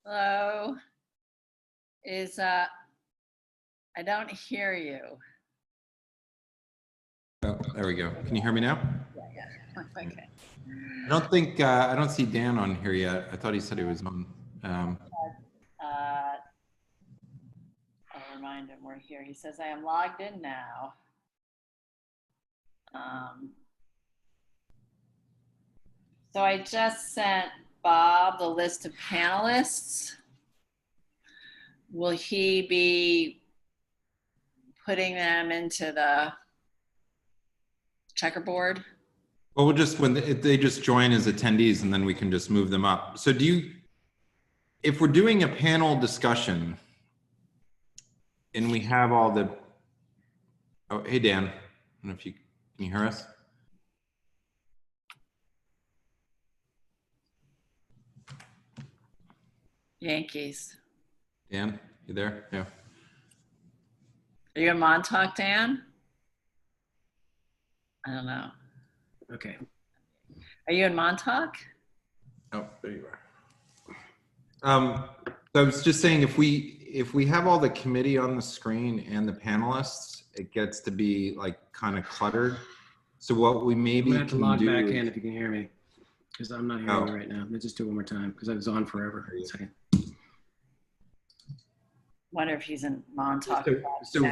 Hello. I don't hear you. Oh, there we go. Can you hear me now? Yeah. Okay. I don't see Dan on here yet. I thought he said he was on. I'll remind him we're here. He says I am logged in now. So I just sent Bob the list of panelists. Will he be putting them into the checkerboard? Well, we'll just, when they just join as attendees and then we can just move them up. So if we're doing a panel discussion and we have all the, oh, hey, Dan, I don't know if can you hear us? Yankees. Dan, you there? Yeah. Are you in Montauk, Dan? I don't know. Okay. Are you in Montauk? Oh, there you are. So I was just saying, if we have all the committee on the screen and the panelists, it gets to be like kind of cluttered. So what we maybe have to log do back in if you can hear me, because I'm not hearing you right now. Let's just do it one more time because I was on forever. A second. Wonder if he's in Montauk. So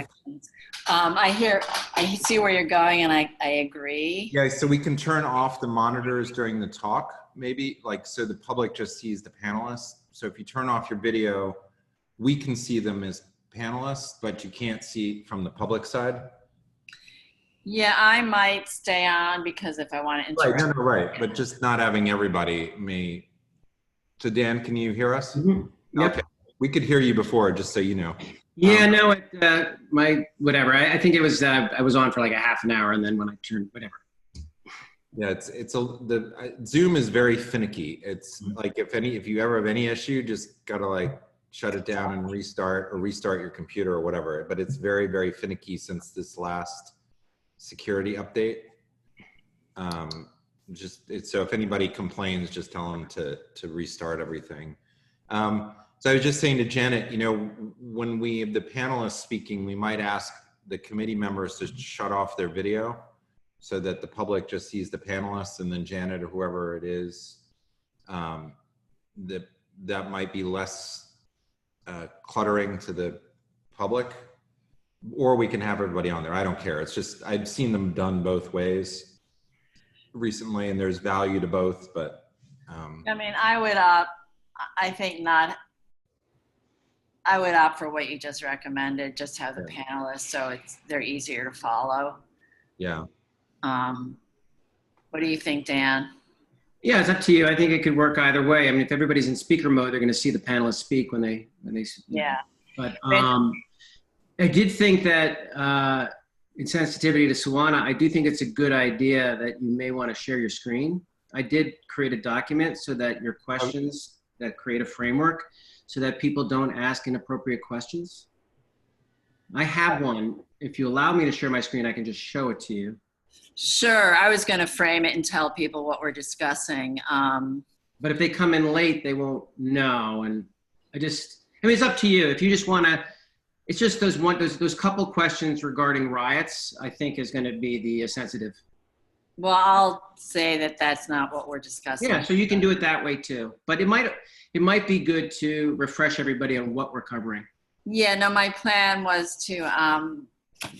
I see where you're going, and I agree. yeah, so we can turn off the monitors during the talk, maybe, like, so the public just sees the panelists. So if you turn off your video, we can see them as panelists, but you can't see from the public side. Yeah, I might stay on because if I want to Right, interact. no, right, but just not having everybody may. So Dan, can you hear us? Mm-hmm. Yep. Okay, we could hear you before, just so you know. Yeah, no, my whatever. I think it was I was on for like a half an hour, and then when I turned whatever. Yeah, Zoom is very finicky. It's like if you ever have any issue, just gotta like shut it down and restart your computer or whatever. But it's very, very finicky since this last security update. So if anybody complains, just tell them to restart everything. So I was just saying to Janet, you know, when we have the panelists speaking, we might ask the committee members to shut off their video so that the public just sees the panelists, and then Janet or whoever it is, that might be less cluttering to the public, or we can have everybody on there. I don't care. It's just, I've seen them done both ways recently, and there's value to both, but. I mean, I would opt for what you just recommended, just have the panelists so they're easier to follow. Yeah. What do you think, Dan? Yeah, it's up to you. I think it could work either way. I mean, if everybody's in speaker mode, they're going to see the panelists speak when they. Yeah. But I did think that in sensitivity to Sawana, I do think it's a good idea that you may want to share your screen. I did create a document so that your questions that create a framework so that people don't ask inappropriate questions. I have one. If you allow me to share my screen, I can just show it to you. Sure. I was going to frame it and tell people what we're discussing. But if they come in late, they won't know. And I mean, it's up to you. If you just want to, it's just those couple questions regarding riots, I think is going to be the sensitive. Well, I'll say that that's not what we're discussing. Yeah, so you can do it that way too. But it might be good to refresh everybody on what we're covering. Yeah, no, my plan was to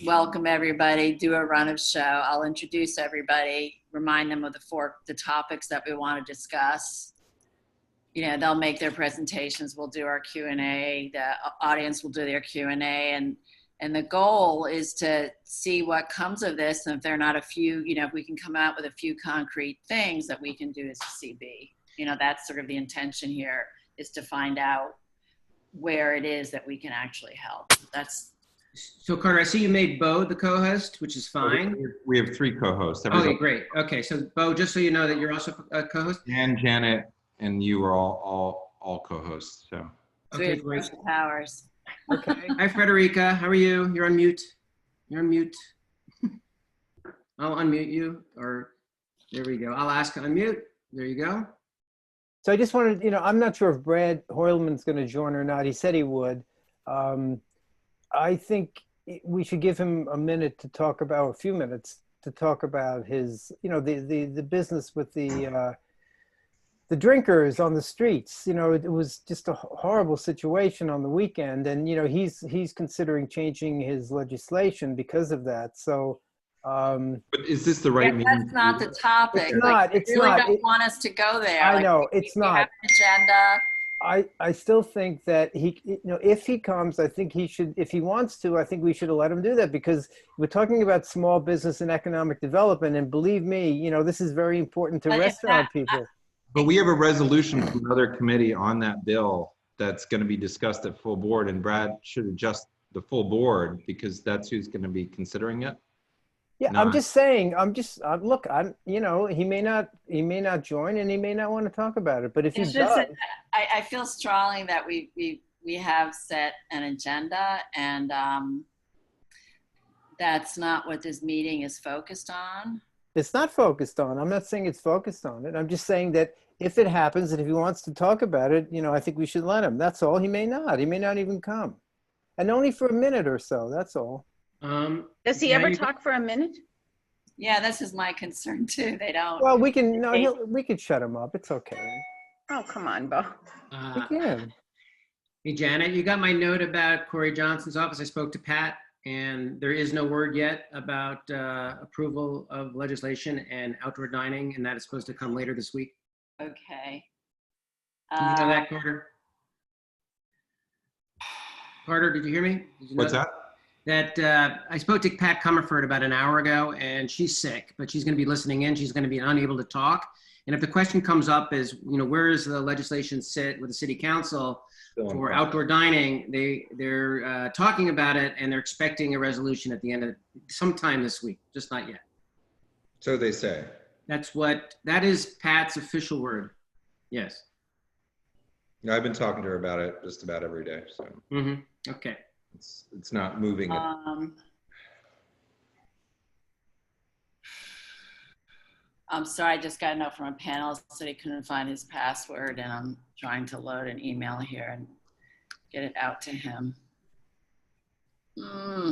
welcome everybody, do a run of show. I'll introduce everybody, remind them of the topics that we want to discuss. You know, they'll make their presentations. We'll do our Q&A. The audience will do their Q&A, and the goal is to see what comes of this. And if there are not a few, you know, if we can come out with a few concrete things that we can do as a CB, you know, that's sort of the intention here, is to find out where it is that we can actually help. So Carter, I see you made Bo the co-host, which is fine. We have 3 co-hosts. Okay, great. Okay, so Bo, just so you know that you're also a co-host. And Janet and you are all co-hosts. So. Okay, great. Powers. Okay. Hi, Frederica. How are you? You're on mute. You're on mute. I'll unmute you, or there we go. I'll ask to unmute. There you go. So I just wanted, I'm not sure if Brad Hoylman's going to join or not. He said he would. I think we should give him a minute to talk about, a few minutes to talk about his, the business with the drinkers on the streets. It was just a horrible situation on the weekend, and he's considering changing his legislation because of that. So, but is this the right meeting? That's not the topic. It's not. It's really don't want us to go there. I know it's not. We have an agenda. I still think that if he comes, I think he should, if he wants to, I think we should have let him do that, because we're talking about small business and economic development. And believe me, this is very important to restaurant people. But we have a resolution from another committee on that bill that's going to be discussed at full board, and Brad should adjust the full board because that's who's going to be considering it. Yeah, I'm just saying. Look. He may not join, and he may not want to talk about it. But if he does, I feel strongly that we have set an agenda, and that's not what this meeting is focused on. It's not focused on. I'm not saying it's focused on it. I'm just saying that if it happens, and if he wants to talk about it, I think we should let him. That's all. He may not. He may not even come, and only for a minute or so. That's all. Does he ever talk for a minute? Yeah, this is my concern too. They don't. Well, we can. No, we could shut him up. It's okay. Oh, come on, Bo. We can. Hey, Janet, you got my note about Corey Johnson's office. I spoke to Pat, and there is no word yet about approval of legislation and outdoor dining, and that is supposed to come later this week. Okay. Did you know that, Carter? Carter, did you hear me? Did you know What's that? That I spoke to Pat Comerford about an hour ago, and she's sick, but she's going to be listening in. She's going to be unable to talk. And if the question comes up is, where does the legislation sit with the city council for outdoor dining? They're talking about it, and they're expecting a resolution at the end of sometime this week, just not yet. So they say. That is Pat's official word. Yes. I've been talking to her about it just about every day. So. Okay. It's not moving. I'm sorry, I just got a note from a panelist that he couldn't find his password, and I'm trying to load an email here and get it out to him.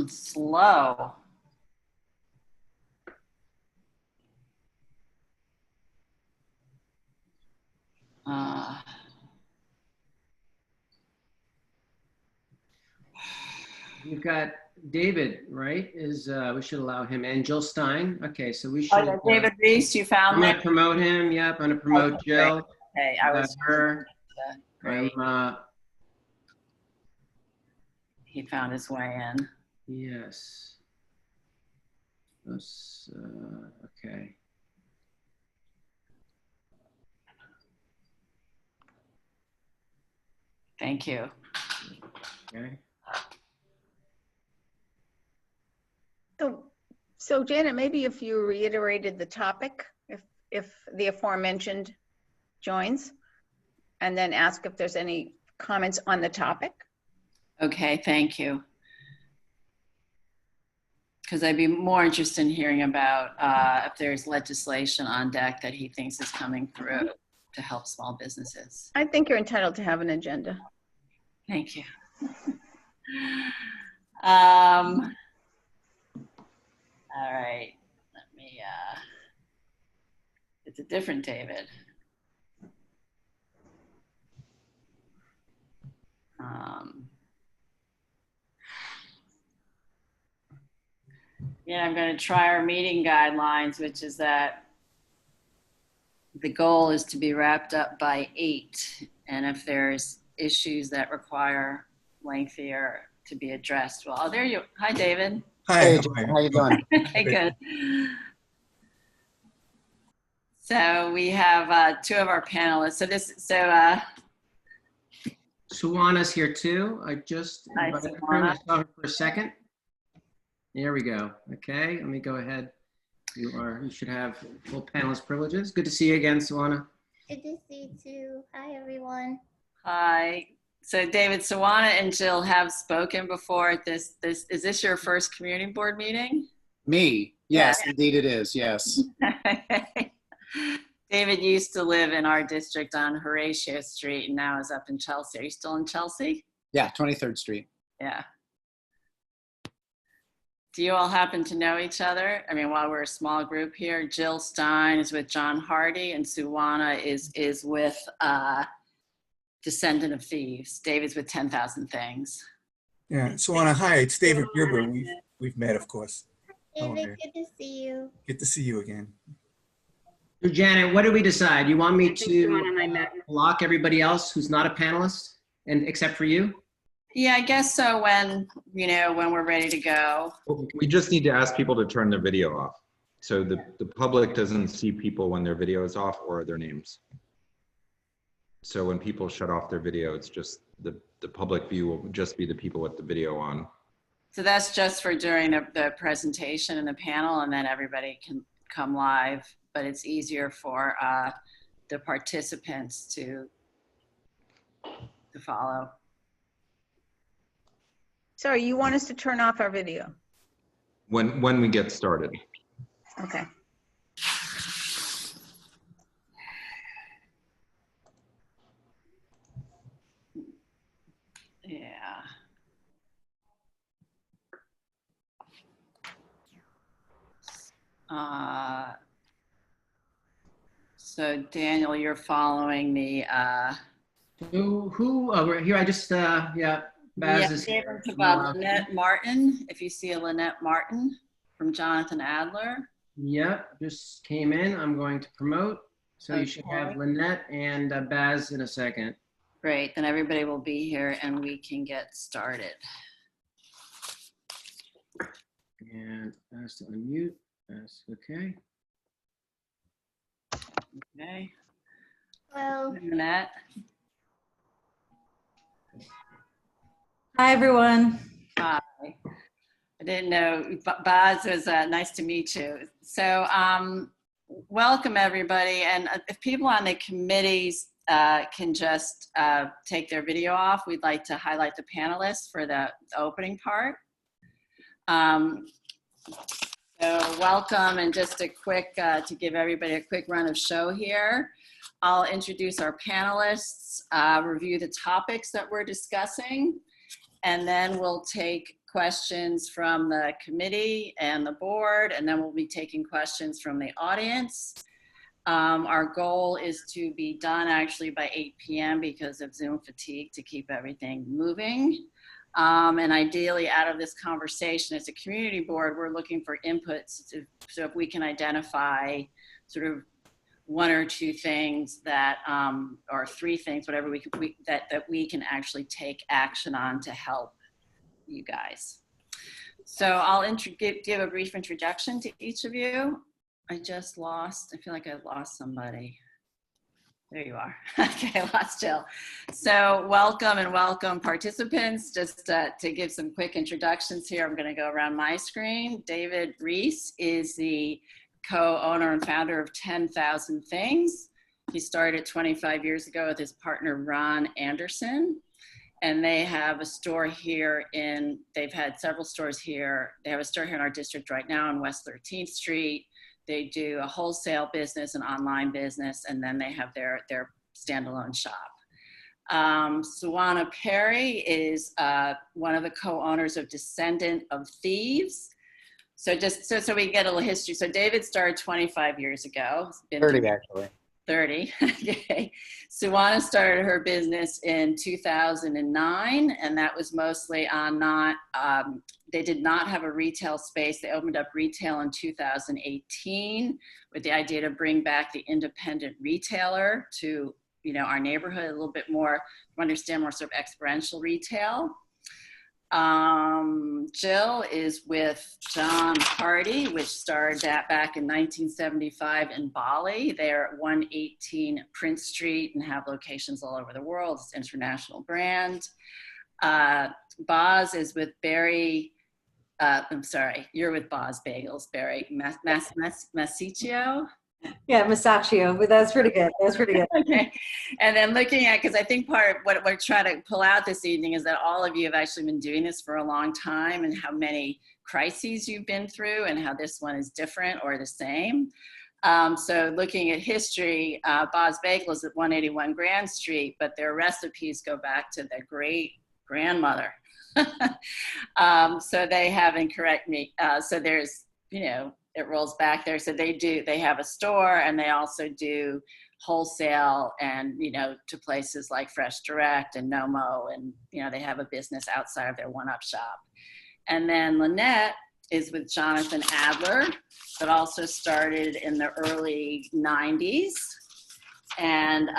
Slow. You've got David, right? We should allow him, and Jill Stein. Okay, so we should. Oh, David Reese, you found I'm going to promote him. Yep, I'm going to promote Jill. Okay, I was her. Great. He found his way in. Yes. Okay. Thank you. Okay. So Janet, maybe if you reiterated the topic, if the aforementioned joins, and then ask if there's any comments on the topic. Okay, thank you. Because I'd be more interested in hearing about if there's legislation on deck that he thinks is coming through to help small businesses. I think you're entitled to have an agenda. Thank you. All right, let me, it's a different David. Yeah, I'm going to try our meeting guidelines, which is that the goal is to be wrapped up by 8. And if there's issues that require lengthier to be addressed, well, there you, hi, David. Hi, how you doing? Hey, good. So we have 2 of our panelists. Suwana's here too. I just invited her. I saw her for a second. There we go. Okay, let me go ahead. You should have full panelist privileges. Good to see you again, Suwana. Good to see you too. Hi, everyone. Hi. So David, Suwana and Jill have spoken before at is this your first community board meeting? Me? Yes, yeah. Indeed it is. Yes. David used to live in our district on Horatio Street and now is up in Chelsea. Are you still in Chelsea? Yeah, 23rd Street. Yeah. Do you all happen to know each other? I mean, while we're a small group here, Jill Stein is with John Hardy and Suwana is with Descendant of Thieves. David's with 10,000 Things. Yeah, so hi, it's David Gerber. We've met, of course. David, good to see you. Good to see you again. So Janet, what did we decide? You want me to block everybody else who's not a panelist, and except for you? Yeah, I guess so. When we're ready to go. We just need to ask people to turn their video off. So the public doesn't see people when their video is off or their names. So when people shut off their video, it's just the public view will just be the people with the video on. So that's just for during the presentation and the panel, and then everybody can come live, but it's easier for the participants to follow. Sorry, you want us to turn off our video? When we get started. Okay. Yeah. So Daniel, you're following the We're here. I just yeah, Baz is here. Lynette Martin. If you see a Lynette Martin from Jonathan Adler. Yep, just came in. I'm going to promote. So you should have Lynette and Baz in a second. Great, then everybody will be here and we can get started. And Baz to unmute. That's okay. Okay. Well, Lynette. Hi, everyone. Hi. I didn't know, Baz, it was nice to meet you. So welcome everybody. And if people on the committees can just take their video off, we'd like to highlight the panelists for the opening part. So welcome, and just a quick, to give everybody a quick run of show here. I'll introduce our panelists, review the topics that we're discussing, and then we'll take questions from the committee and the board, and then we'll be taking questions from the audience. Our goal is to be done actually by 8 p.m. because of Zoom fatigue, to keep everything moving. And ideally out of this conversation as a community board, we're looking for inputs so if we can identify sort of one or two things that, or three things, whatever that we can actually take action on to help you guys. So I'll give a brief introduction to each of you. I feel like I lost somebody. There you are. Okay, I lost Jill. So welcome participants. Just to give some quick introductions here, I'm going to go around my screen. David Reese is the co-owner and founder of 10,000 Things. He started 25 years ago with his partner, Ron Anderson. And they have a store here they've had several stores here. They have a store here in our district right now on West 13th Street. They do a wholesale business, an online business, and then they have their standalone shop. Suwana Perry is one of the co-owners of Descendant of Thieves. So just so we get a little history. So David started 25 years ago. 30 actually. 30, okay. Suwana started her business in 2009, and that was mostly on they did not have a retail space. They opened up retail in 2018 with the idea to bring back the independent retailer to, our neighborhood a little bit more, to understand more sort of experiential retail. Jill is with John Hardy, which started that back in 1975 in Bali. They're at 118 Prince Street and have locations all over the world. It's an international brand. Boz is with Barry. I'm sorry, you're with Boz Bagels, Barry Masiccio. Yeah, Masaccio, but that's pretty good. That's pretty good. Okay. And then looking at, because I think part of what we're trying to pull out this evening is that all of you have actually been doing this for a long time, and how many crises you've been through and how this one is different or the same. So looking at history, Bob's Bagel is at 181 Grand Street, but their recipes go back to their great grandmother. So they have incorrect meat. So there's, it rolls back there. So they have a store, and they also do wholesale and, to places like Fresh Direct and Nomo. And, they have a business outside of their one-up shop. And then Lynette is with Jonathan Adler, that also started in the early 90s. And,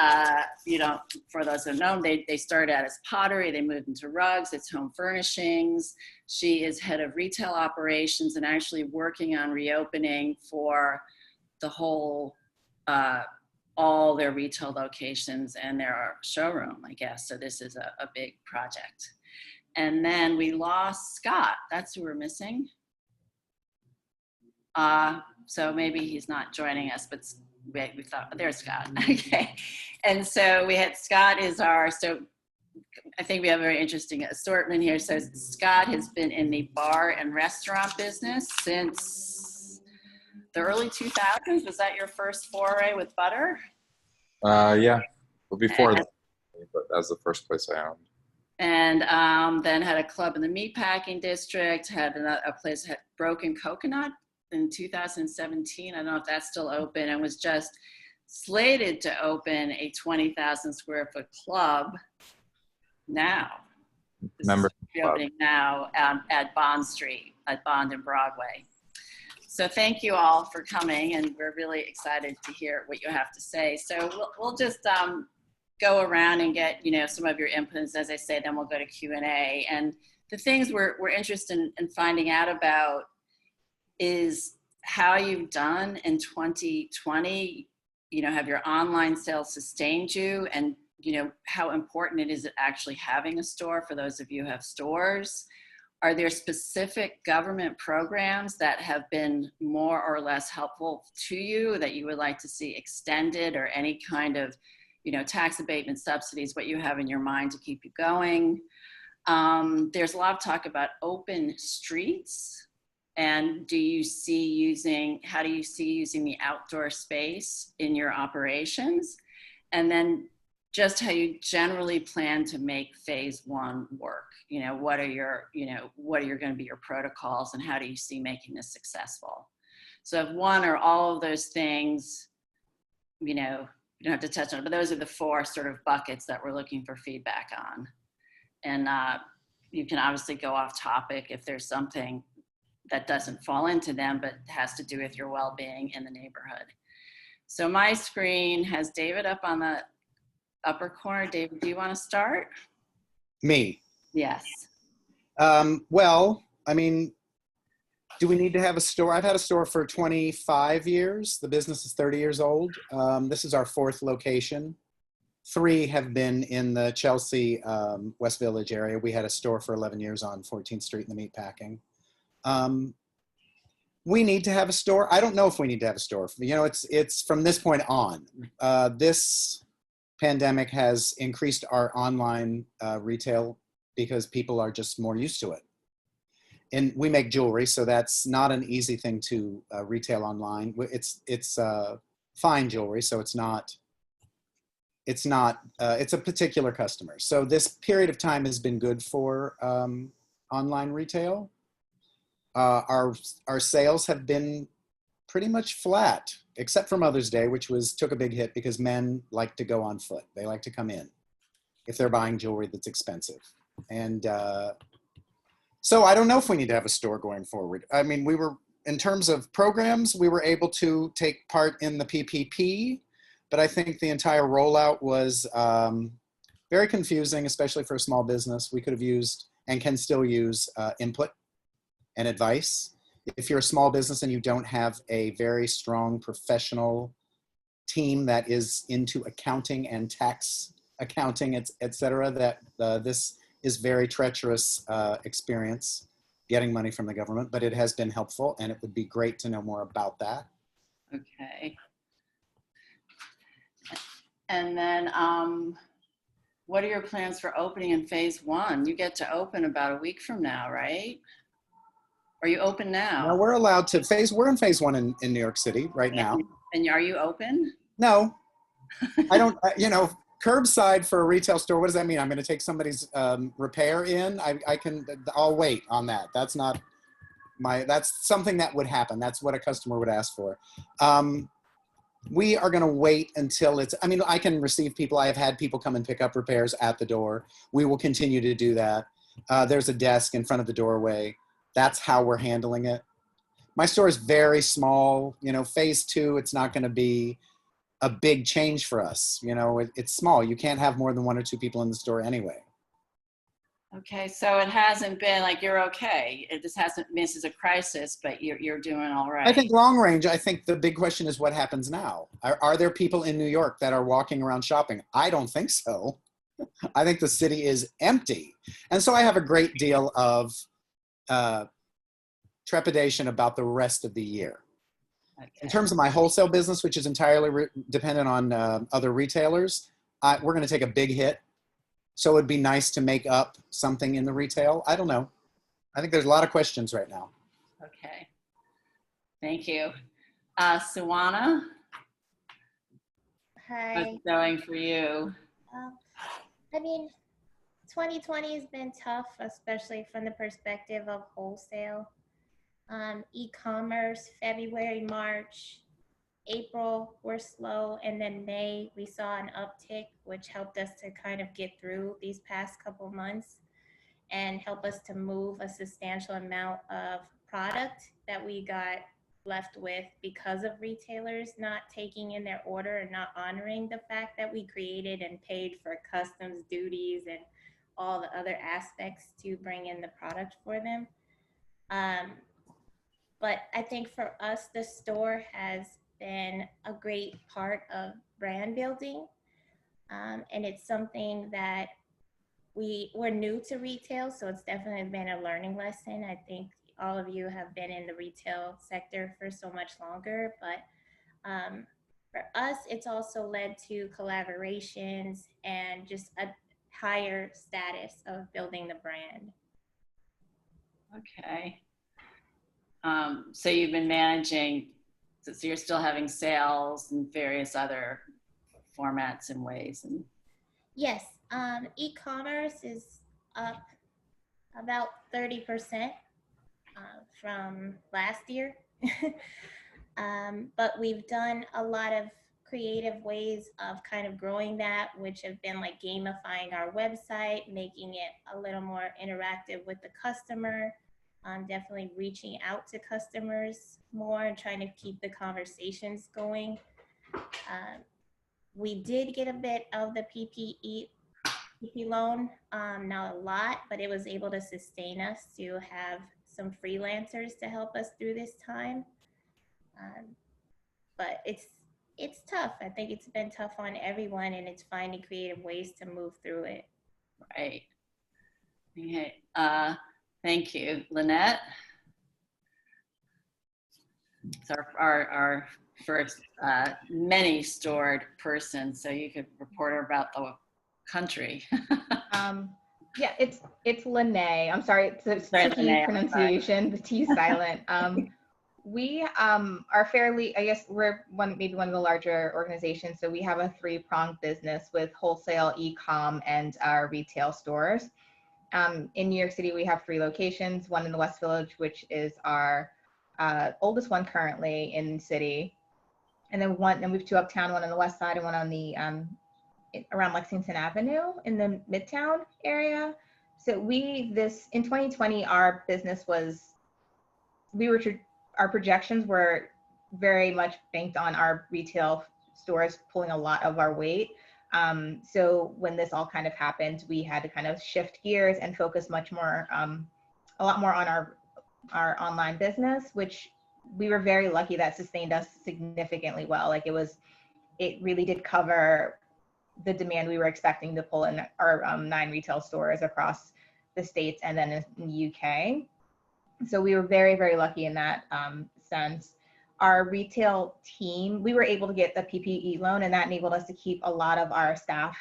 for those who know, they started out as pottery, they moved into rugs, it's home furnishings. She is head of retail operations and actually working on reopening for the whole, all their retail locations and their showroom, I guess. So this is a big project. And then we lost Scott, that's who we're missing. So maybe he's not joining us, but we thought, there's Scott. Okay. And so we had Scott so I think we have a very interesting assortment here. So Scott has been in the bar and restaurant business since the early 2000s. Was that your first foray with butter? Yeah, well, before that, but that's the first place I owned. And then had a club in the meatpacking district, had a place that had Broken Coconut in 2017. I don't know if that's still open, and was just slated to open a 20,000 square foot club now. Member opening now at Bond Street, at Bond and Broadway. So thank you all for coming, and we're really excited to hear what you have to say. So we'll just go around and get some of your inputs, as I say, then we'll go to Q&A. And the things we're interested in finding out about is how you've done in 2020. Have your online sales sustained you, and how important it is at actually having a store for those of you who have stores. Are there specific government programs that have been more or less helpful to you that you would like to see extended, or any kind of tax abatement, subsidies, what you have in your mind to keep you going? There's a lot of talk about open streets. And how do you see using the outdoor space in your operations? And then just how you generally plan to make phase one work. What are going to be your protocols, and how do you see making this successful? So if one or all of those things, you don't have to touch on it, but those are the four sort of buckets that we're looking for feedback on. And you can obviously go off topic if there's something that doesn't fall into them, but has to do with your well-being in the neighborhood. So my screen has David up on the upper corner. David, do you want to start? Me? Yes. Well, I mean, do we need to have a store? I've had a store for 25 years. The business is 30 years old. This is our fourth location. 3 have been in the Chelsea West Village area. We had a store for 11 years on 14th Street in the meatpacking. We need to have a store. I don't know if we need to have a store. It's from this point on. This pandemic has increased our online retail because people are just more used to it. And we make jewelry, so that's not an easy thing to retail online. It's fine jewelry, so it's a particular customer. So this period of time has been good for online retail. Our sales have been pretty much flat, except for Mother's Day, which took a big hit because men like to go on foot. They like to come in if they're buying jewelry that's expensive. And so I don't know if we need to have a store going forward. I mean, in terms of programs, we were able to take part in the PPP, but I think the entire rollout was very confusing, especially for a small business. We could have used, and can still use, input and advice. If you're a small business and you don't have a very strong professional team that is into accounting and tax accounting, et cetera, this is very treacherous experience getting money from the government, but it has been helpful, and it would be great to know more about that. Okay. And then what are your plans for opening in phase one? You get to open about a week from now, right? Are you open now? No, we're allowed to we're in phase one in New York City right now. And are you open? No, I don't, you know, curbside for a retail store, what does that mean? I'm going to take somebody's repair in? I'll wait on that. That's not that's something that would happen. That's what a customer would ask for. We are going to wait until I mean, I can receive people. I have had people come and pick up repairs at the door. We will continue to do that. There's a desk in front of the doorway. That's how we're handling it. My store is very small. You know, phase 2, it's not going to be a big change for us. You know, it's small. You can't have more than 1 or 2 people in the store anyway. Okay, so it hasn't been like you're okay. It just hasn't. This is a crisis, but you're doing all right. I think long range. I think the big question is what happens now. Are there people in New York that are walking around shopping? I don't think so. I think the city is empty, and so I have a great deal of trepidation about the rest of the year. Okay. In terms of my wholesale business, which is entirely dependent on other retailers, we're going to take a big hit. So it'd be nice to make up something in the retail. I don't know. I think there's a lot of questions right now. Okay. Thank you. Suwana, Hi. what's going for you? I mean, 2020 has been tough, especially from the perspective of wholesale. E-commerce, February, March, April were slow, and then May we saw an uptick, which helped us to kind of get through these past couple months and help us to move a substantial amount of product that we got left with because of retailers not taking in their order and not honoring the fact that we created and paid for customs duties and all the other aspects to bring in the product for them. But I think for us, the store has been a great part of brand building. And it's something that we're new to retail, so it's definitely been a learning lesson. I think all of you have been in the retail sector for so much longer, but for us, it's also led to collaborations and just a higher status of building the brand. Okay. So you've been managing, so you're still having sales and various other formats and ways. And Yes, e-commerce is up about 30% from last year. But we've done a lot of creative ways of kind of growing that, which have been like gamifying our website, making it a little more interactive with the customer, definitely reaching out to customers more and trying to keep the conversations going. We did get a bit of the PPP loan, not a lot, but it was able to sustain us to have some freelancers to help us through this time. But it's tough. I think it's been tough on everyone, and it's finding creative ways to move through it. right. Okay. Thank you, Lynette. It's our first many stored person, so you could report about the country. Yeah, it's Lene. I'm sorry, it's Sorry, tricky Lene, pronunciation. The T is silent. We are fairly, I guess we're maybe one of the larger organizations. So we have a 3-pronged business with wholesale, e-com, and our retail stores. In New York City, we have 3 locations, one in the West Village, which is our oldest one currently in the city. And then we have 2 uptown, one on the west side and one on the around Lexington Avenue in the Midtown area. So in 2020, our business was, our projections were very much banked on our retail stores pulling a lot of our weight. So when this all kind of happened, we had to kind of shift gears and focus much more, a lot more on our online business, which we were very lucky that sustained us significantly well. Like it really did cover the demand we were expecting to pull in our 9 retail stores across the States and then in the UK. So we were very, very lucky in that sense. Our retail team, we were able to get the PPE loan, and that enabled us to keep a lot of our staff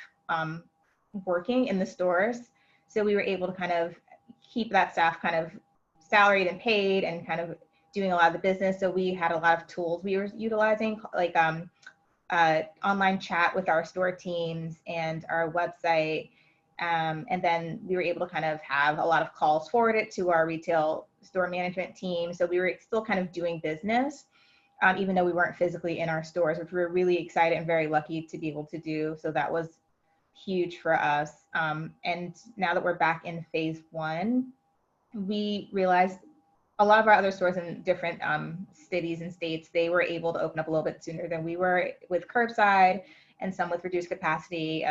working in the stores. So we were able to kind of keep that staff kind of salaried and paid and kind of doing a lot of the business. So we had a lot of tools we were utilizing, like online chat with our store teams and our website. And then we were able to kind of have a lot of calls forwarded to our retail store management team. So we were still kind of doing business, even though we weren't physically in our stores, which we were really excited and very lucky to be able to do. So that was huge for us. And now that we're back in phase 1, we realized a lot of our other stores in different cities and states, they were able to open up a little bit sooner than we were with curbside and some with reduced capacity.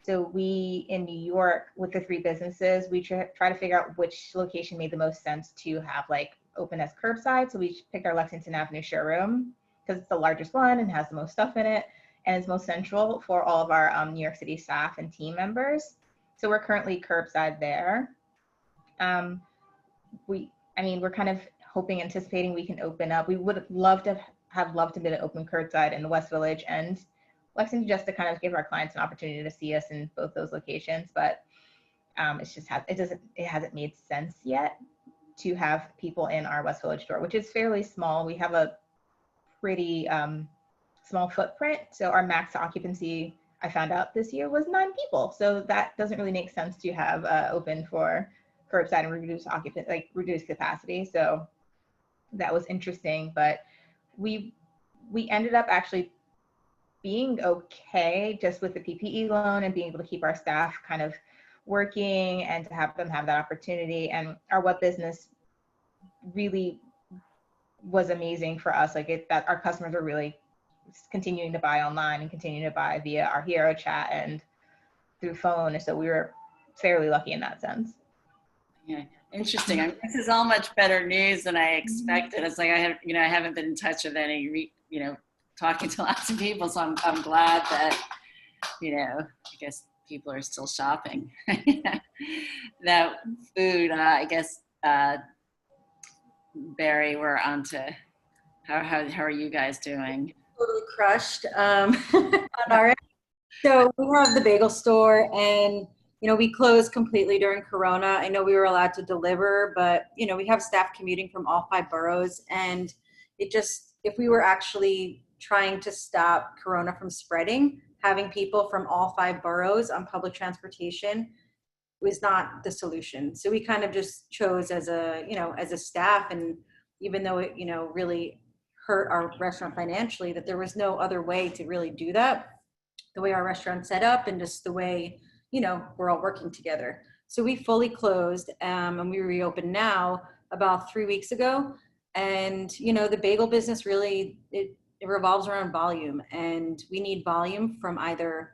So we, in New York, with the 3 businesses, we try to figure out which location made the most sense to have like open as curbside. So we picked our Lexington Avenue showroom because it's the largest one and has the most stuff in it, and it's most central for all of our New York City staff and team members. So we're currently curbside there. We're kind of hoping, anticipating we can open up. We would have loved to be to open curbside in the West Village and Lexington, just to kind of give our clients an opportunity to see us in both those locations. But it hasn't made sense yet to have people in our West Village store, which is fairly small. We have a pretty small footprint. So our max occupancy, I found out this year, was 9 people. So that doesn't really make sense to have open for curbside and reduced capacity. So that was interesting, but we ended up actually being okay just with the PPE loan and being able to keep our staff kind of working and to have them have that opportunity. And our web business really was amazing for us. That our customers are really continuing to buy online and continuing to buy via our hero chat and through phone. And so we were fairly lucky in that sense. Yeah, interesting. I mean, this is all much better news than I expected. It's like I haven't been in touch with any, talking to lots of people, so I'm glad that, I guess people are still shopping. That food, I guess, Barry, we're on to how are you guys doing? Totally crushed on our end. So we have the bagel store, and we closed completely during Corona. I know we were allowed to deliver, but we have staff commuting from all 5 boroughs, and if we were actually trying to stop Corona from spreading, having people from all 5 boroughs on public transportation was not the solution. So we kind of just chose as a staff, and even though it really hurt our restaurant financially, that there was no other way to really do that, the way our restaurant's set up and just the way we're all working together. So we fully closed, and we reopened now about 3 weeks ago. And the bagel business really it revolves around volume, and we need volume from either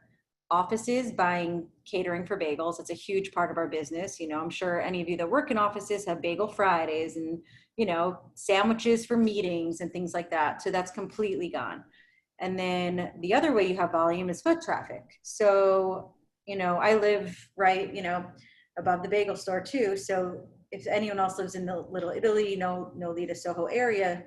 offices buying catering for bagels. It's a huge part of our business. I'm sure any of you that work in offices have bagel Fridays and sandwiches for meetings and things like that. So that's completely gone. And then the other way you have volume is foot traffic. So I live right above the bagel store too. So if anyone else lives in the Little Italy, Nolita, Soho area,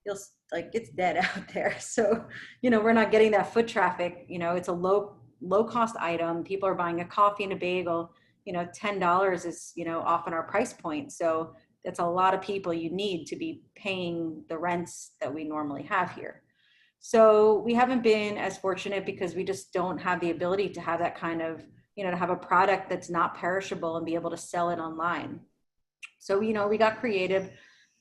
it's dead out there. So, we're not getting that foot traffic. It's a low cost item. People are buying a coffee and a bagel, $10 is, often our price point. So that's a lot of people you need to be paying the rents that we normally have here. So we haven't been as fortunate because we just don't have the ability to have that kind of, to have a product that's not perishable and be able to sell it online. So, we got creative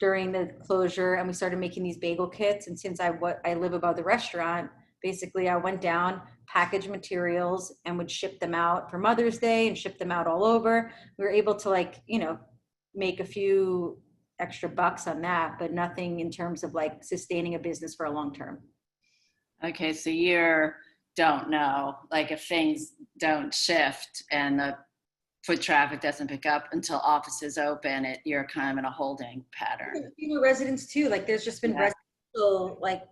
during the closure, and we started making these bagel kits. And since I live above the restaurant, basically I went down, packaged materials, and would ship them out for Mother's Day and ship them out all over. We were able to make a few extra bucks on that, but nothing in terms of sustaining a business for a long term. Okay, so you don't know, if things don't shift and the foot traffic doesn't pick up until offices open, you're kind of in a holding pattern. Residents too, there's just been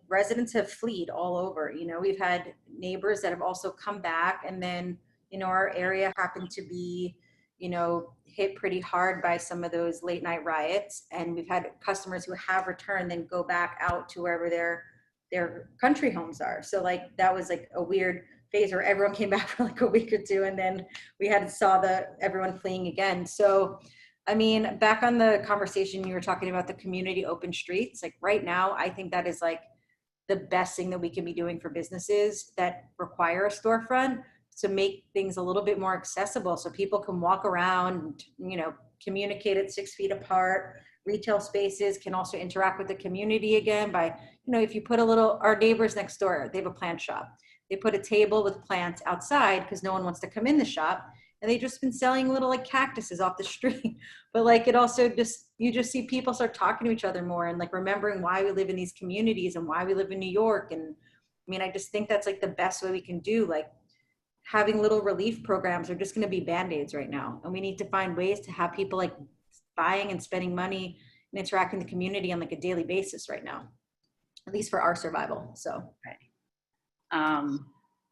residents have fled all over. We've had neighbors that have also come back, and then our area happened to be hit pretty hard by some of those late night riots, and we've had customers who have returned then go back out to wherever their country homes are. So that was a weird phase where everyone came back for a week or two, and then we saw everyone fleeing again. So I mean, back on the conversation you were talking about the community open streets, like right now, I think that is like the best thing that we can be doing for businesses that require a storefront, to make things a little bit more accessible so people can walk around, you know, communicate at 6 feet apart. Retail spaces can also interact with the community again by, you know, if you put a little, our neighbors next door, they have a plant shop. They put a table with plants outside because no one wants to come in the shop. And they just been selling little like cactuses off the street. But like it also just, you just see people start talking to each other more and like remembering why we live in these communities and why we live in New York. And I mean, I just think that's like the best way we can do, like having little relief programs are just going to be band-aids right now. And we need to find ways to have people like buying and spending money and interacting with the community on like a daily basis right now, at least for our survival. So.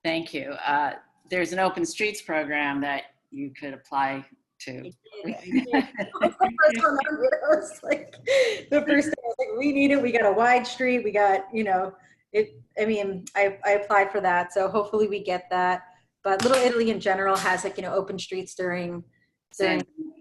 Thank you. There's an open streets program that you could apply to. The first thing I was like, we need it. We got a wide street. We got, you know, it. I mean, I applied for that. So hopefully we get that. But Little Italy in general has like, you know, open streets during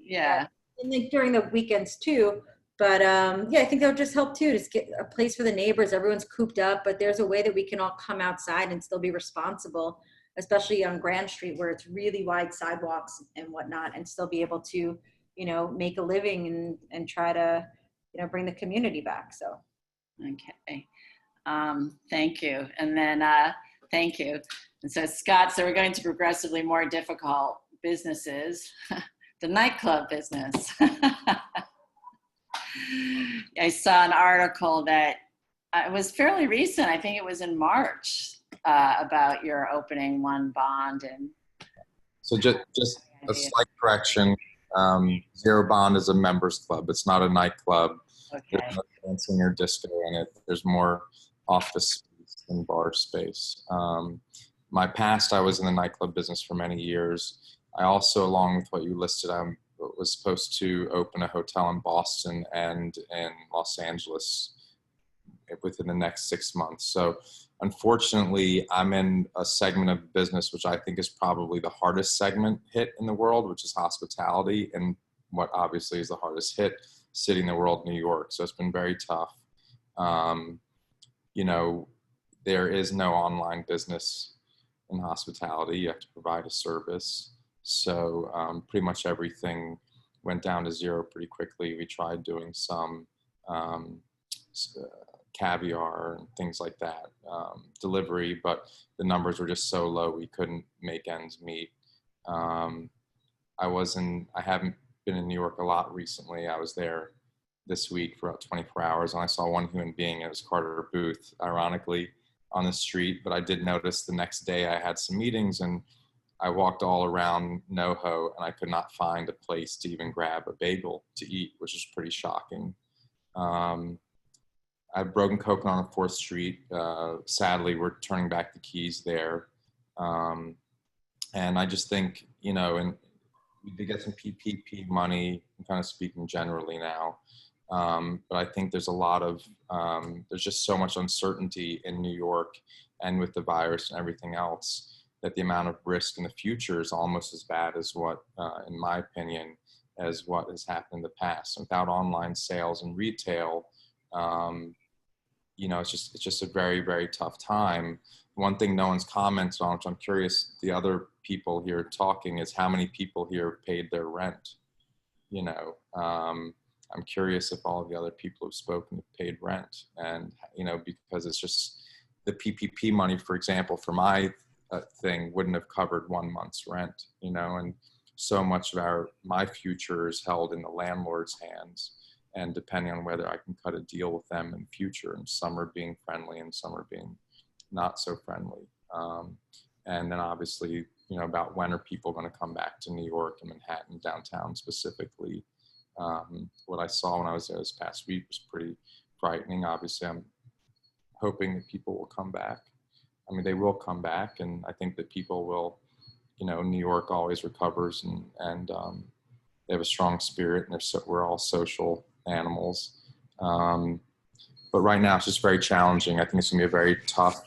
yeah. And like during the weekends too. But yeah, I think that would just help too, just get a place for the neighbors. Everyone's cooped up, but there's a way that we can all come outside and still be responsible, especially on Grand Street where it's really wide sidewalks and whatnot, and still be able to, you know, make a living and try to, you know, bring the community back. So. Okay. Thank you. And then, thank you. And so Scott, so we're going to progressively more difficult businesses, the nightclub business. I saw an article that it was fairly recent. I think it was in March about your opening one bond. And so just a slight correction. Zero Bond is a members club. It's not a nightclub. Okay. There's no dancing or disco in it. There's more office space than bar space. My past, I was in the nightclub business for many years. I also, along with what you listed, I was supposed to open a hotel in Boston and in Los Angeles within the next 6 months. So unfortunately, I'm in a segment of business which I think is probably the hardest segment hit in the world, which is hospitality, and what obviously is the hardest hit city in the world, New York. So it's been very tough. You know, there is no online business in hospitality. You have to provide a service. So pretty much everything went down to zero pretty quickly. We tried doing some caviar and things like that, delivery, but the numbers were just so low we couldn't make ends meet. I haven't been in New York a lot recently. I was there this week for about 24 hours and I saw one human being. It was Carter Booth, ironically, on the street. But I did notice the next day I had some meetings and I walked all around NoHo and I could not find a place to even grab a bagel to eat, which is pretty shocking. I have Broken Coconut on 4th Street. Sadly, we're turning back the keys there. And I just think, you know, and we did get some PPP money, I'm kind of speaking generally now. But I think there's a lot of, there's just so much uncertainty in New York and with the virus and everything else that the amount of risk in the future is almost as bad as what, in my opinion, as what has happened in the past. Without online sales and retail, you know, it's just a very, very tough time. One thing no one's commented on, which I'm curious the other people here talking, is how many people here have paid their rent. You know, I'm curious if all of the other people who've spoken have paid rent. And, you know, because it's just the PPP money, for example, for my thing wouldn't have covered 1 month's rent, you know, and so much of my future is held in the landlord's hands. And depending on whether I can cut a deal with them in future, and some are being friendly and some are being not so friendly. And then obviously, you know, about when are people going to come back to New York and Manhattan, downtown specifically. What I saw when I was there this past week was pretty frightening. Obviously, I'm hoping that people will come back. I mean, they will come back, and I think that people will, you know, New York always recovers, and they have a strong spirit, and we're all social animals. But right now, it's just very challenging. I think it's going to be a very tough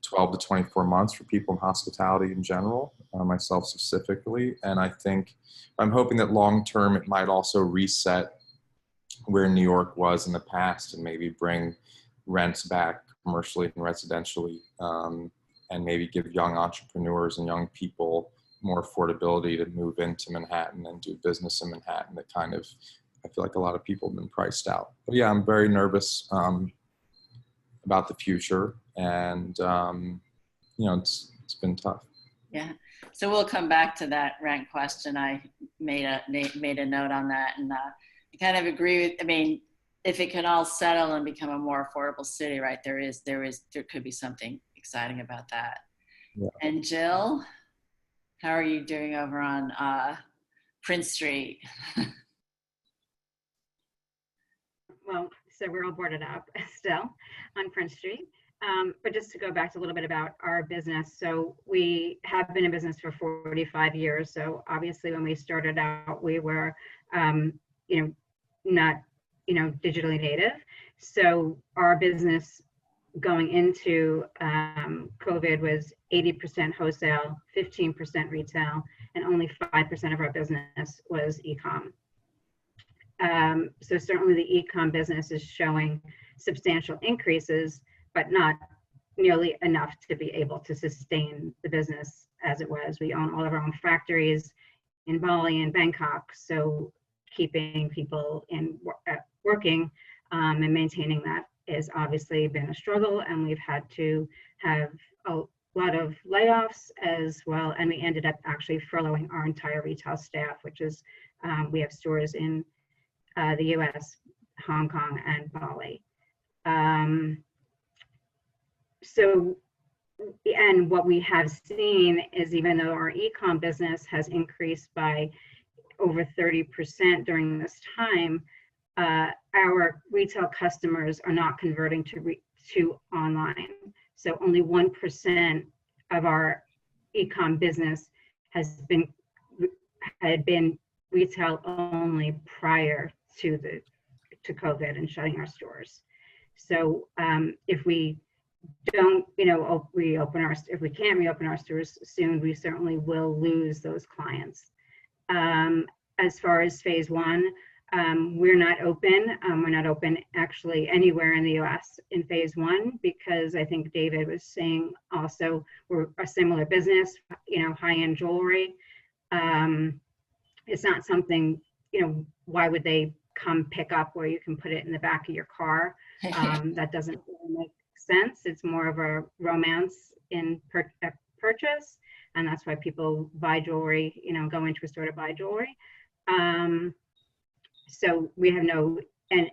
12 to 24 months for people in hospitality in general. myself specifically. And I think I'm hoping that long term it might also reset where New York was in the past and maybe bring rents back commercially and residentially, and maybe give young entrepreneurs and young people more affordability to move into Manhattan and do business in Manhattan. That kind of, I feel like a lot of people have been priced out. But yeah, I'm very nervous about the future, and you know, it's been tough. Yeah. So we'll come back to that rent question. I made a note on that, and I kind of agree with. I mean, if it can all settle and become a more affordable city, right? There could be something exciting about that. Yeah. And Jill, how are you doing over on Prince Street? Well, so we're all boarded up still on Prince Street. But just to go back to a little bit about our business. So we have been in business for 45 years. So obviously when we started out, we were, not, digitally native. So our business going into COVID was 80% wholesale, 15% retail, and only 5% of our business was e-com. So certainly the e-com business is showing substantial increases, but not nearly enough to be able to sustain the business as it was. We own all of our own factories in Bali and Bangkok, so keeping people working and maintaining that has obviously been a struggle, and we've had to have a lot of layoffs as well, and we ended up actually furloughing our entire retail staff, which is, we have stores in the US, Hong Kong, and Bali. So, and what we have seen is, even though our e-com business has increased by over 30% during this time, our retail customers are not converting to online. So only 1% of our e-com business had been retail only prior to COVID and shutting our stores. So if we don't, if we can't reopen our stores soon, we certainly will lose those clients. As far as phase one, we're not open. We're not open actually anywhere in the US in phase one, because I think David was saying also we're a similar business, high-end jewelry. It's not something, why would they come pick up where you can put it in the back of your car? That doesn't really make sense. It's more of a romance in purchase, and that's why people buy jewelry, go into a store to buy jewelry. So we have no, and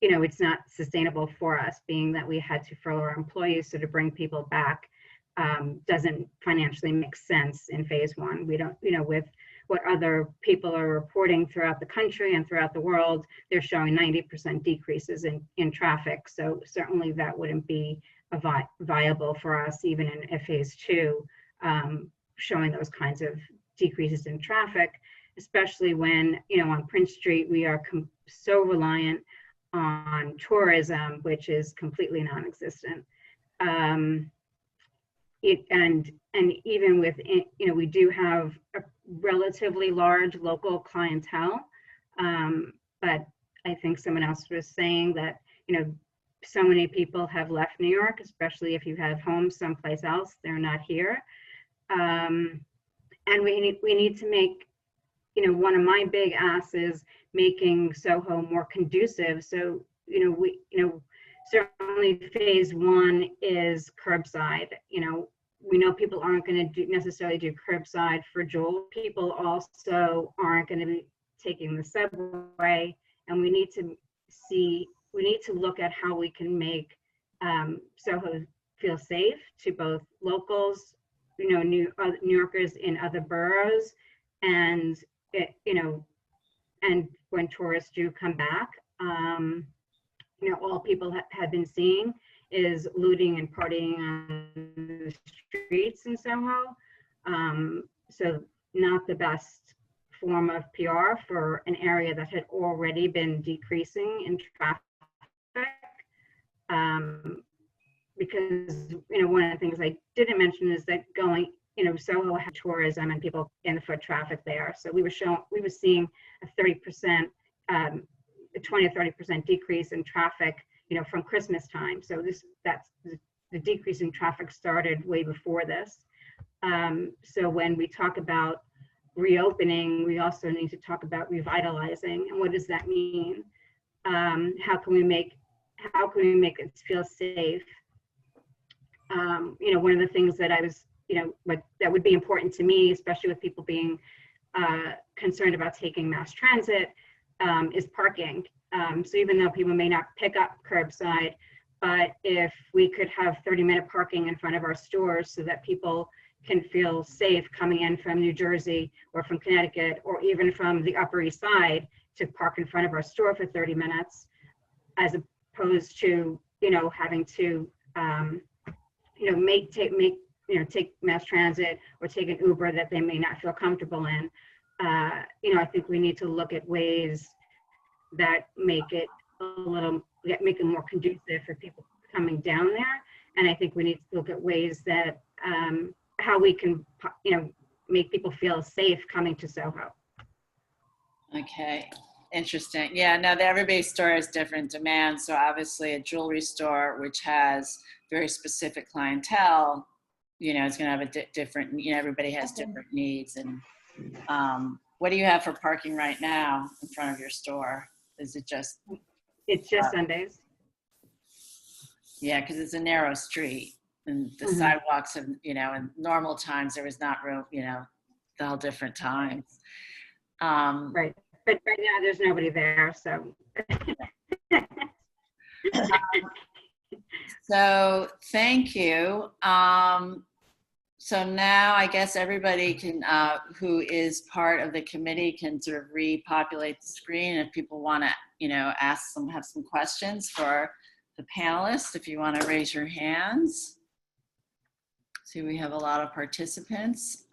it's not sustainable for us, being that we had to furlough our employees. So to bring people back doesn't financially make sense in phase one. We don't, with what other people are reporting throughout the country and throughout the world, they're showing 90% decreases in traffic. So certainly that wouldn't be viable for us, even in a phase two, showing those kinds of decreases in traffic, especially when, on Prince Street, we are so reliant on tourism, which is completely non-existent. And even with, we do have a relatively large local clientele, but I think someone else was saying that, so many people have left New York, especially if you have homes someplace else, they're not here. And we need to make, one of my big asks is making Soho more conducive. So, certainly phase one is curbside. We know people aren't going to necessarily do curbside for jewel. People also aren't going to be taking the subway, and we need to look at how we can make Soho feel safe to both locals, New Yorkers in other boroughs, and and when tourists do come back, all people have been seeing is looting and partying on the streets in Soho. So not the best form of PR for an area that had already been decreasing in traffic. Because, one of the things I didn't mention is that you know, Soho had tourism and people in the foot traffic there. So we were seeing a 30%, a 20 or 30% decrease in traffic, you know, from Christmas time. So the decrease in traffic started way before this. So when we talk about reopening, we also need to talk about revitalizing, and what does that mean? How can we make it feel safe? You know, one of the things that I was, you know, that would be important to me, especially with people being concerned about taking mass transit, is parking. So even though people may not pick up curbside, but if we could have 30-minute parking in front of our stores so that people can feel safe coming in from New Jersey or from Connecticut or even from the Upper East Side to park in front of our store for 30 minutes, as opposed to, you know, having to, you know, take mass transit or take an Uber that they may not feel comfortable in. You know, I think we need to look at ways that make it more conducive for people coming down there. And I think we need to look at ways that how we can, you know, make people feel safe coming to Soho. Okay, interesting. Yeah, no, everybody's store has different demands. So obviously a jewelry store, which has very specific clientele, you know, it's going to have a different, you know, everybody has different needs. And what do you have for parking right now in front of your store? Is it just? It's just Sundays. Yeah, because it's a narrow street and the sidewalks have, you know, in normal times there was not room, you know, the whole different times. Right, but right now there's nobody there, so. So thank you. So now I guess everybody can, who is part of the committee, can sort of repopulate the screen. If people want to, you know, have some questions for the panelists, if you want to raise your hands. See, we have a lot of participants.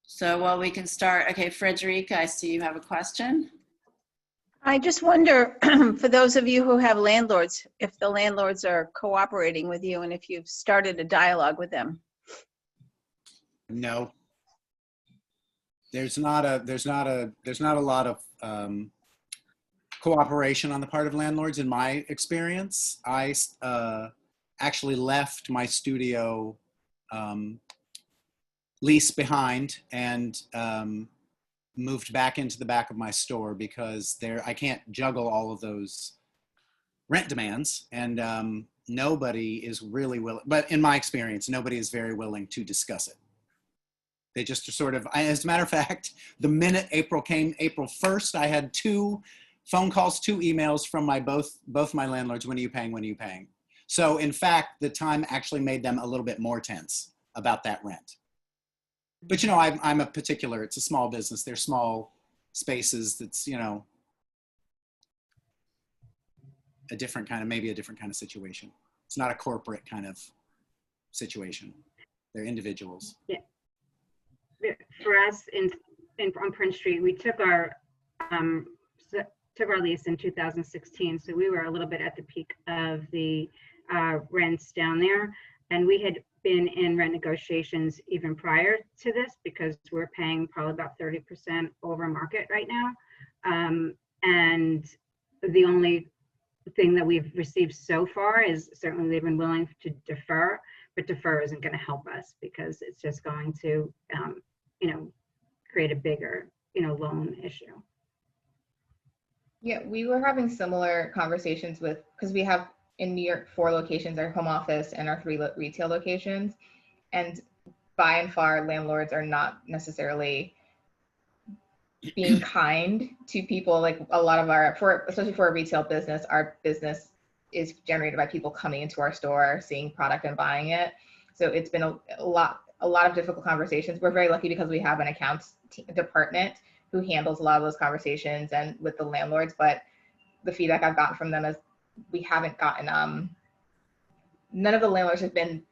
So, well, we can start. Okay, Frederica, I see you have a question. I just wonder, for those of you who have landlords, if the landlords are cooperating with you and if you've started a dialogue with them. No. There's not a lot of cooperation on the part of landlords in my experience. I actually left my studio lease behind and moved back into the back of my store because I can't juggle all of those rent demands, and nobody is really willing, but in my experience, nobody is very willing to discuss it. They just sort of, as a matter of fact, the minute April came, April 1st, I had 2 phone calls, 2 emails from both my landlords, when are you paying, when are you paying? So in fact, the time actually made them a little bit more tense about that rent. But, you know, I'm a particular, it's a small business. They're small spaces. That's, you know, maybe a different kind of situation. It's not a corporate kind of situation. They're individuals. Yeah. For us on Prince Street, we took our lease in 2016. So we were a little bit at the peak of the rents down there. And we had been in rent negotiations even prior to this because we're paying probably about 30% over market right now. And the only thing that we've received so far is certainly they've been willing to defer, but defer isn't going to help us because it's just going to, you know, create a bigger, you know, loan issue. Yeah, we were having similar conversations because we have in New York 4 locations, our home office and our 3 retail locations. And by and far, landlords are not necessarily being kind to people. Like a lot of especially for a retail business, our business is generated by people coming into our store, seeing product and buying it. So it's been a lot of difficult conversations. We're very lucky because we have an accounts department who handles a lot of those conversations and with the landlords, but the feedback I've gotten from them is we haven't gotten, none of the landlords have been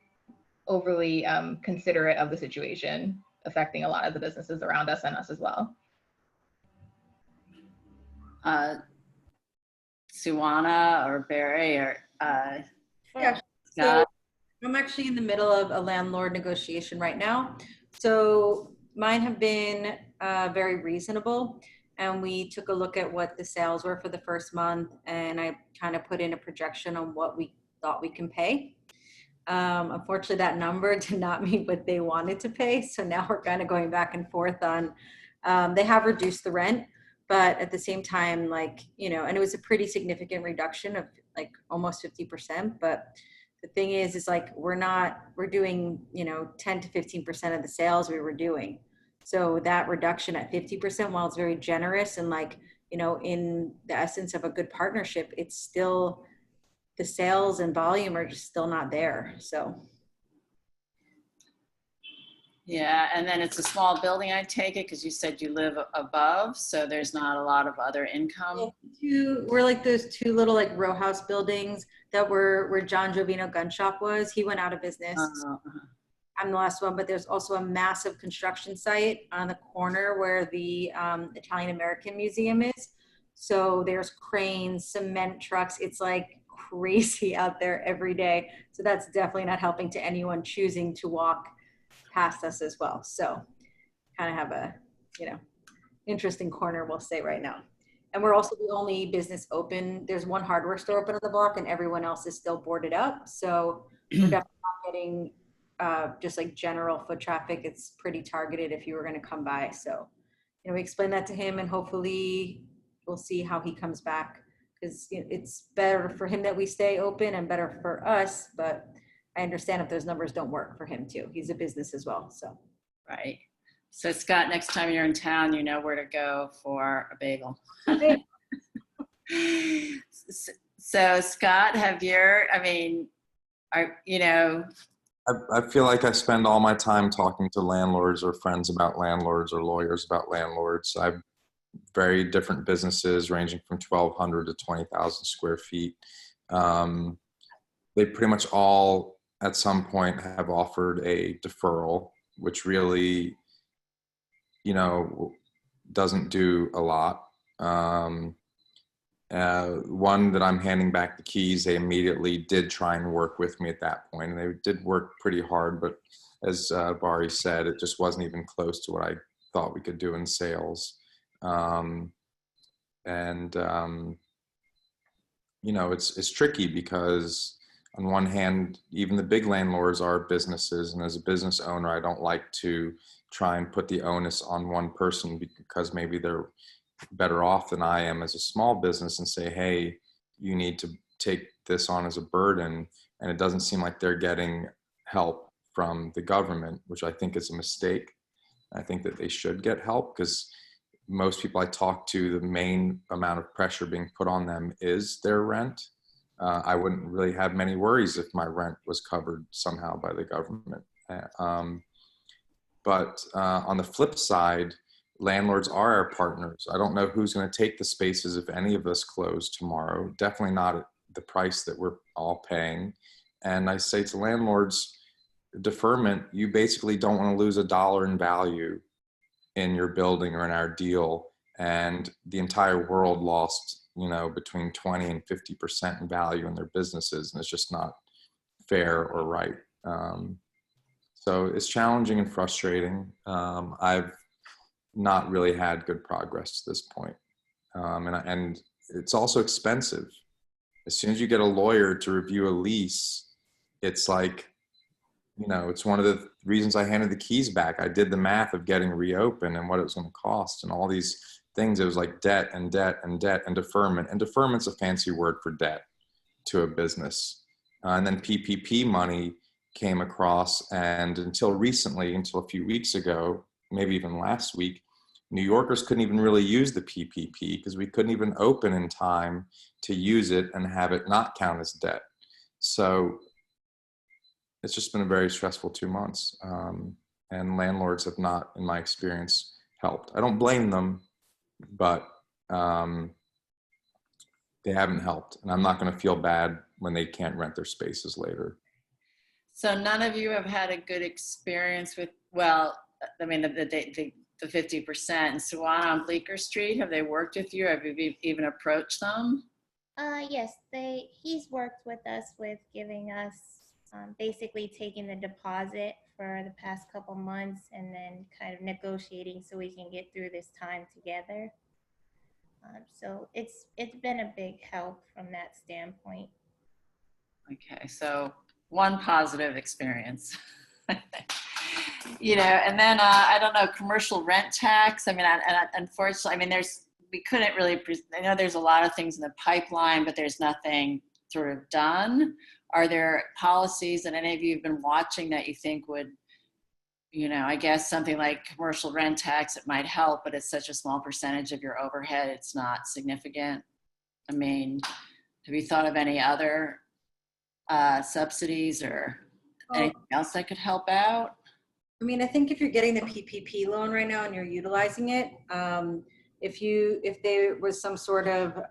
overly considerate of the situation affecting a lot of the businesses around us and us as well. Suwana or Barry or Yeah. Scott? I'm actually in the middle of a landlord negotiation right now. So mine have been very reasonable. And we took a look at what the sales were for the first month. And I kind of put in a projection on what we thought we can pay. Unfortunately, that number did not meet what they wanted to pay. So now we're kind of going back and forth on, they have reduced the rent, but at the same time, like, you know, and it was a pretty significant reduction of like almost 50%. But the thing is like, we're doing, you know, 10 to 15% of the sales we were doing. So that reduction at 50%, while it's very generous and like, you know, in the essence of a good partnership, it's still, the sales and volume are just still not there. So. Yeah, and then it's a small building, I take it, because you said you live above, so there's not a lot of other income. We're like those two little like row house buildings that were where John Jovino gun shop was. He went out of business. I'm the last one, but there's also a massive construction site on the corner where the Italian American Museum is. So there's cranes, cement trucks. It's like crazy out there every day. So that's definitely not helping to anyone choosing to walk past us as well. So kind of have a, you know, interesting corner, we'll say right now. And we're also the only business open. There's one hardware store open on the block and everyone else is still boarded up. So we're definitely not getting just like general foot traffic. It's pretty targeted if you were going to come by. So, you know, we explained that to him and hopefully we'll see how he comes back, because you know, it's better for him that we stay open and better for us. But I understand if those numbers don't work for him too. He's a business as well. So. Right. So Scott, next time you're in town, you know where to go for a bagel. So Scott, I feel like I spend all my time talking to landlords or friends about landlords or lawyers about landlords. I've very different businesses ranging from 1,200 to 20,000 square feet. They pretty much all at some point have offered a deferral, which really, you know, doesn't do a lot. One that I'm handing back the keys, they immediately did try and work with me at that point, and they did work pretty hard, but as Bari said, it just wasn't even close to what I thought we could do in sales. You know, it's tricky because on one hand, even the big landlords are businesses, and as a business owner, I don't like to try and put the onus on one person because maybe they're better off than I am as a small business and say, hey, you need to take this on as a burden. And it doesn't seem like they're getting help from the government, which I think is a mistake. I think that they should get help because most people I talk to, the main amount of pressure being put on them is their rent. I wouldn't really have many worries if my rent was covered somehow by the government. But on the flip side, landlords are our partners. I don't know who's going to take the spaces if any of us close tomorrow. Definitely not at the price that we're all paying. And I say to landlords, deferment, you basically don't want to lose $1 in value in your building or in our deal. And the entire world lost, you know, between 20 and 50% in value in their businesses. And it's just not fair or right. So it's challenging and frustrating. I've not really had good progress to this point. And it's also expensive. As soon as you get a lawyer to review a lease, it's like, you know, it's one of the reasons I handed the keys back. I did the math of getting reopened and what it was going to cost and all these things. It was like debt and debt and debt and deferment. And deferment's a fancy word for debt to a business. And then PPP money came across, and until recently, until a few weeks ago, maybe even last week, New Yorkers couldn't even really use the PPP because we couldn't even open in time to use it and have it not count as debt. So it's just been a very stressful 2 months. And landlords have not, in my experience, helped. I don't blame them, but they haven't helped. And I'm not going to feel bad when they can't rent their spaces later. So none of you have had a good experience with, well, I mean, the 50% in Suwana on Bleecker Street. Have they worked with you? Have you even approached them? Yes, he's worked with us with giving us basically taking the deposit for the past couple months and then kind of negotiating so we can get through this time together. So it's been a big help from that standpoint. Okay, so one positive experience. You know, and then I don't know, commercial rent tax. I mean, and unfortunately, I mean, we couldn't really, I know there's a lot of things in the pipeline, but there's nothing sort of done. Are there policies that any of you have been watching that you think would, you know, I guess something like commercial rent tax, it might help, but it's such a small percentage of your overhead, it's not significant. I mean, have you thought of any other subsidies or anything else that could help out? I mean, I think if you're getting the PPP loan right now and you're utilizing it, if there was some sort of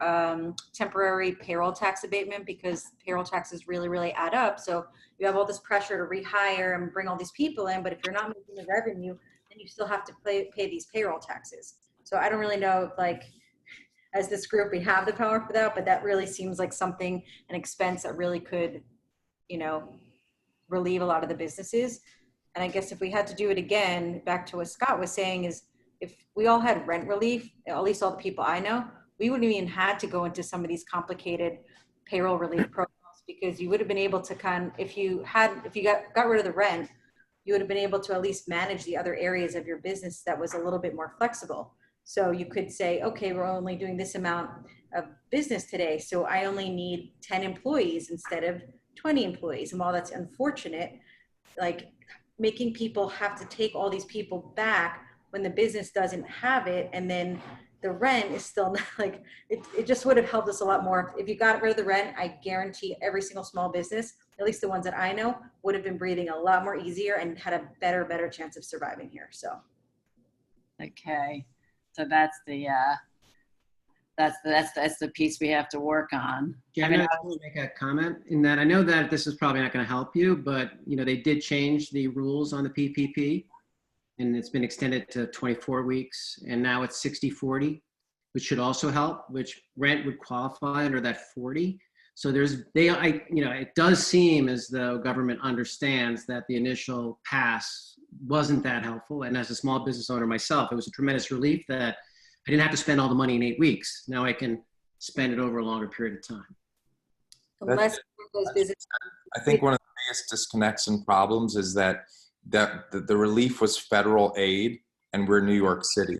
temporary payroll tax abatement, because payroll taxes really add up. So you have all this pressure to rehire and bring all these people in, but if you're not making the revenue, then you still have to pay these payroll taxes. So I don't really know if, like, as this group, we have the power for that, but that really seems like something, an expense that really could, you know, relieve a lot of the businesses. And I guess if we had to do it again, back to what Scott was saying, is if we all had rent relief, at least all the people I know, we wouldn't even had to go into some of these complicated payroll relief programs, because you would have been able to if you got rid of the rent, you would have been able to at least manage the other areas of your business that was a little bit more flexible. So you could say, okay, we're only doing this amount of business today, so I only need 10 employees instead of 20 employees. And while that's unfortunate, like, making people have to take all these people back when the business doesn't have it, and then the rent is still not, like, it just would have helped us a lot more. If you got rid of the rent, I guarantee every single small business, at least the ones that I know, would have been breathing a lot more easier and had a better chance of surviving here. So okay, so that's the piece we have to work on. Jenna, I want to make a comment in that I know that this is probably not going to help you, but, you know, they did change the rules on the PPP, and it's been extended to 24 weeks, and now it's 60-40, which should also help, which rent would qualify under that 40. So it does seem as though government understands that the initial pass wasn't that helpful. And as a small business owner myself, it was a tremendous relief that I didn't have to spend all the money in 8 weeks. Now I can spend it over a longer period of time. I think one of the biggest disconnects and problems is that the relief was federal aid, and we're New York City.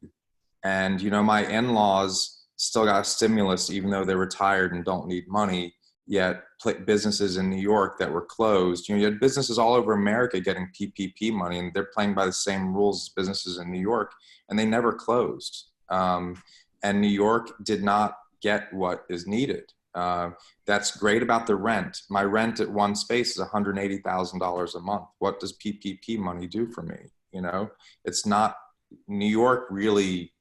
And, you know, my in-laws still got a stimulus even though they're retired and don't need money, yet businesses in New York that were closed, you know, you had businesses all over America getting PPP money, and they're playing by the same rules as businesses in New York, and they never closed. And New York did not get what is needed. That's great about the rent. My rent at one space is $180,000 a month. What does PPP money do for me? You know, it's not, New York really,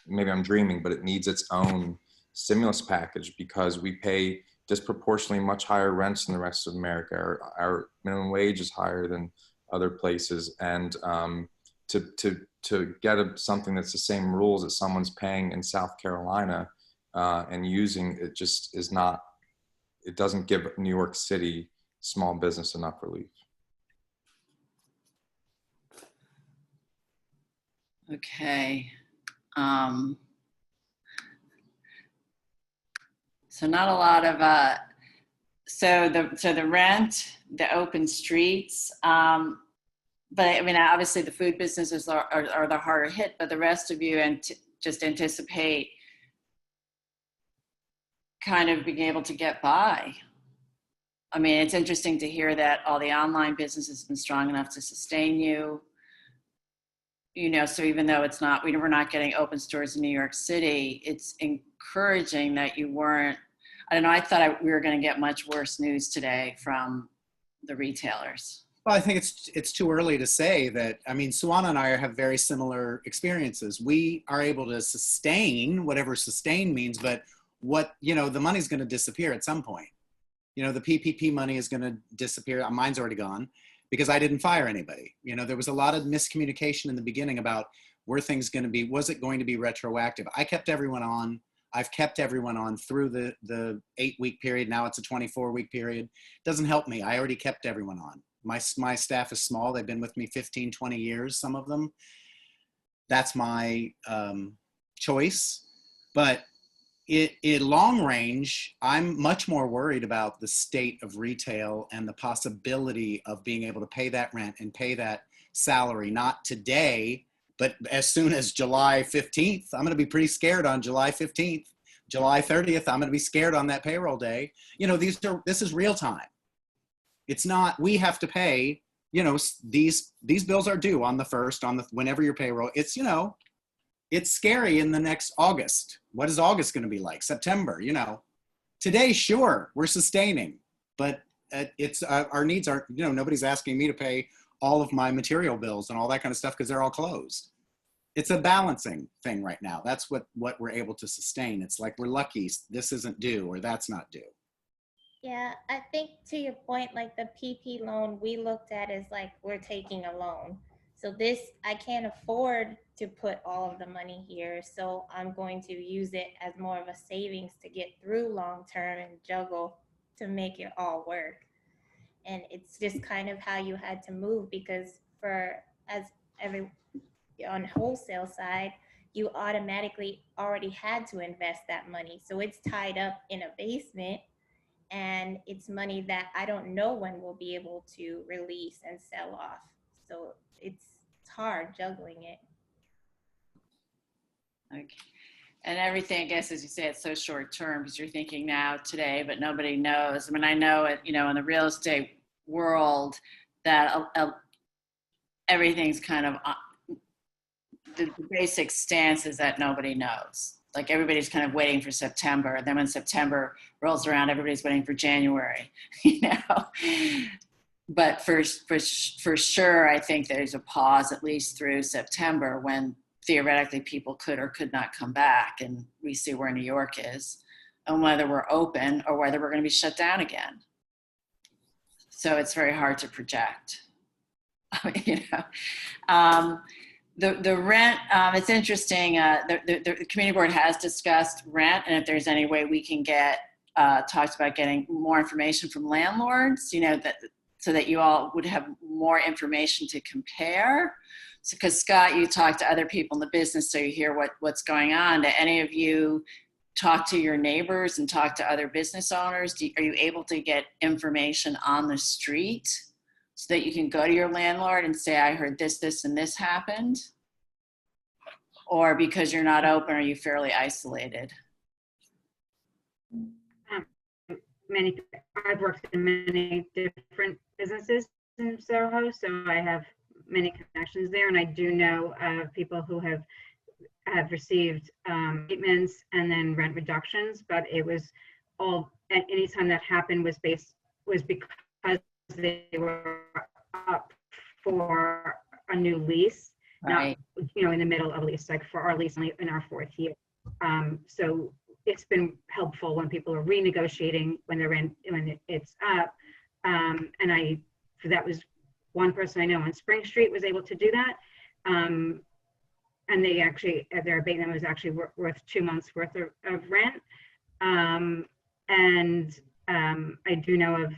maybe I'm dreaming, but it needs its own stimulus package, because we pay disproportionately much higher rents than the rest of America. Our minimum wage is higher than other places. And to get something that's the same rules that someone's paying in South Carolina and using, it just is not, it doesn't give New York City small business enough relief. Okay. So not a lot of, so the rent, the open streets, but I mean, obviously the food businesses are the harder hit, but the rest of you just anticipate kind of being able to get by. I mean, it's interesting to hear that all the online business has been strong enough to sustain you. You know, so even though it's not, we're not getting open stores in New York City, it's encouraging that you weren't, I don't know, I thought we were going to get much worse news today from the retailers. Well, I think it's too early to say that. I mean, Suwana and I have very similar experiences. We are able to sustain whatever sustain means, but the money's going to disappear at some point. You know, the PPP money is going to disappear. Mine's already gone because I didn't fire anybody. You know, there was a lot of miscommunication in the beginning about were things going to be, was it going to be retroactive? I kept everyone on. I've kept everyone on through the 8-week period. Now it's a 24-week period. Doesn't help me. I already kept everyone on. My staff is small. They've been with me 15, 20 years, some of them. That's my choice. But in long range, I'm much more worried about the state of retail and the possibility of being able to pay that rent and pay that salary, not today, but as soon as July 15th. I'm going to be pretty scared on July 15th. July 30th, I'm going to be scared on that payroll day. You know, this is real time. It's not, we have to pay, you know, these bills are due on the 1st, whenever your payroll, it's, you know, it's scary in the next August. What is August going to be like? September, you know. Today, sure, we're sustaining, but it's our needs aren't, you know, nobody's asking me to pay all of my material bills and all that kind of stuff because they're all closed. It's a balancing thing right now. That's what we're able to sustain. It's like we're lucky this isn't due or that's not due. Yeah, I think to your point, like the PP loan we looked at is like we're taking a loan. So this, I can't afford to put all of the money here. So I'm going to use it as more of a savings to get through long term and juggle to make it all work. And it's just kind of how you had to move, because on wholesale side, you automatically already had to invest that money. So it's tied up in a basement, and it's money that I don't know when we'll be able to release and sell off. So it's hard juggling it. Okay. And everything, I guess, as you say, it's so short term because you're thinking now today, but nobody knows. I mean, I know it, you know, in the real estate world that everything's kind of, the basic stance is that nobody knows. Like everybody's kind of waiting for September. And then when September rolls around, everybody's waiting for January, you know? But for sure, I think there's a pause at least through September when theoretically people could or could not come back, and we see where New York is and whether we're open or whether we're going to be shut down again. So it's very hard to project, you know. The rent, it's interesting. The community board has discussed rent, and if there's any way we can get, talked about getting more information from landlords, you know, so that you all would have more information to compare. So, because Scott, you talk to other people in the business, so you hear what's going on. Do any of you talk to your neighbors and talk to other business owners? Are you able to get information on the street so that you can go to your landlord and say, I heard this, this, and this happened? Or because you're not open, are you fairly isolated? I've worked in many different businesses in Soho, so I have many connections there, and I do know people who have received treatments and then rent reductions, but it was all, at any time that happened was because they were up for a new lease, right. Not, you know, in the middle of a lease, like for our lease in our 4th year. So it's been helpful when people are renegotiating when it's up. So that was one person I know on Spring Street was able to do that. And they actually, their abatement was actually worth 2 months worth of rent. I do know of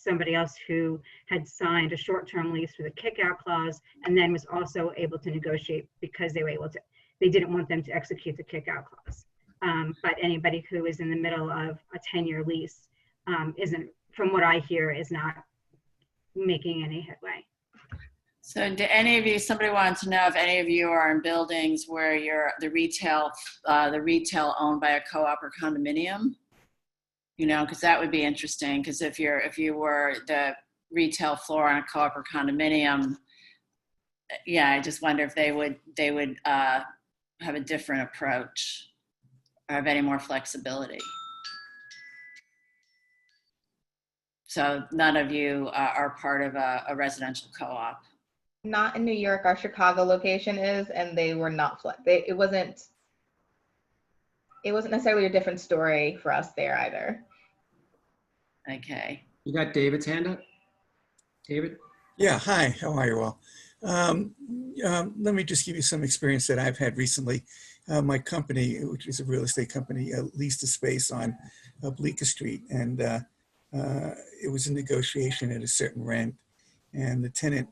somebody else who had signed a short-term lease with a kick-out clause and then was also able to negotiate because they were able to, they didn't want them to execute the kick-out clause. But anybody who is in the middle of a 10-year lease isn't, from what I hear, is not making any headway. So do any of you, somebody wanted to know if any of you are in buildings where you're the retail owned by a co-op or condominium, you know, because that would be interesting. Because if you were the retail floor on a co-op or condominium, yeah, I just wonder if they would have a different approach or have any more flexibility. So none of you are part of a residential co-op. Not in New York. Our Chicago location is, and they were not it wasn't necessarily a different story for us there either. Okay. You got David's hand up? David? Yeah, hi, how are you all? Let me just give you some experience that I've had recently. my company, which is a real estate company, leased a space on Bleecker Street, and it was a negotiation at a certain rent, and the tenant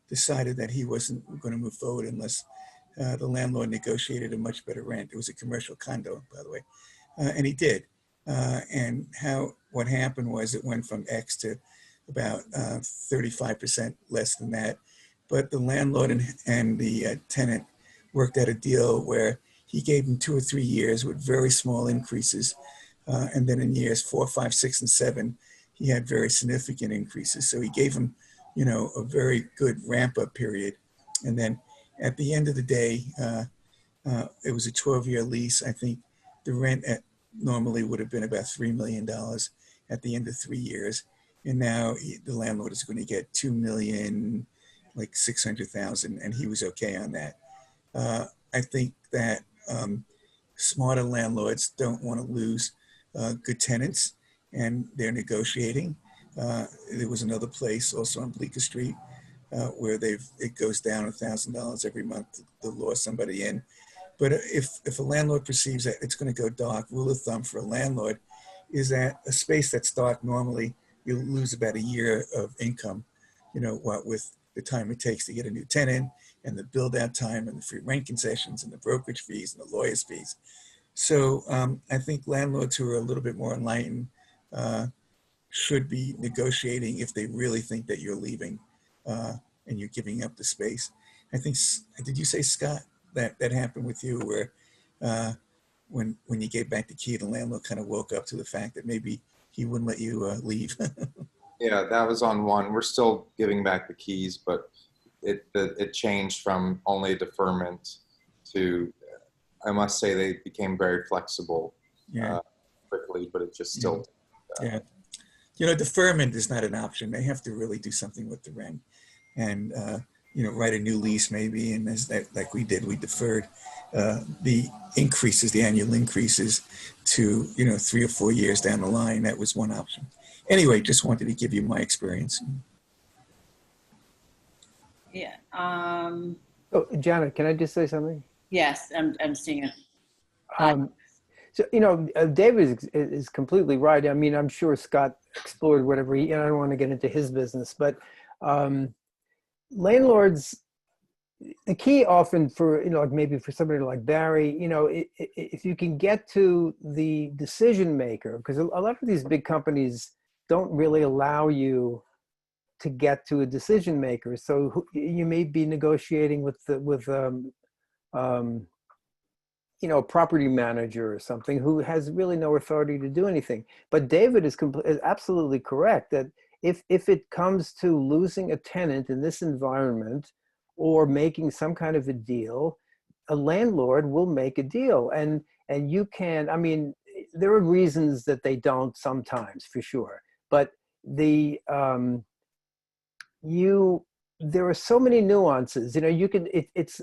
decided that he wasn't going to move forward unless the landlord negotiated a much better rent. It was a commercial condo, by the way, and he did. And what happened was it went from X to about 35% less than that. But the landlord and the tenant worked out a deal where he gave him 2 or 3 years with very small increases. And then in years 4, 5, 6, and 7, he had very significant increases. So he gave him, a very good ramp up period. And then at the end of the day, it was a 12-year lease. I think the rent normally would have been about $3 million at the end of 3 years. And now the landlord is going to get $2,600,000, and he was okay on that. I think that smarter landlords don't want to lose good tenants, and they're negotiating. There was another place also on Bleecker Street where it goes down $1,000 every month to lure somebody in. But if a landlord perceives that it's going to go dark, rule of thumb for a landlord is that a space that's dark normally you lose about a year of income, what with the time it takes to get a new tenant and the build out time and the free rent concessions and the brokerage fees and the lawyer's fees. So I think landlords who are a little bit more enlightened should be negotiating if they really think that you're leaving and you're giving up the space. I think, did you say, Scott, that happened with you where when you gave back the key, the landlord kind of woke up to the fact that maybe he wouldn't let you leave? Yeah, that was on one. We're still giving back the keys, but it changed from only a deferment to, I must say, they became very flexible quickly, but it just still. Yeah. Deferment is not an option. They have to really do something with the rent and, write a new lease maybe. And like we did, we deferred the increases, the annual increases to, 3 or 4 years down the line. That was one option. Anyway, just wanted to give you my experience. Yeah. Oh, Janet, can I just say something? Yes, I'm seeing it. So, David is completely right. I mean, I'm sure Scott explored whatever I don't want to get into his business, but landlords, the key often for, maybe for somebody like Barry, if you can get to the decision maker, because a lot of these big companies don't really allow you to get to a decision maker. So you may be negotiating with a property manager or something who has really no authority to do anything. But David is absolutely correct that if it comes to losing a tenant in this environment or making some kind of a deal, a landlord will make a deal. And you can, I mean, there are reasons that they don't sometimes, for sure. But there are so many nuances. You can. It's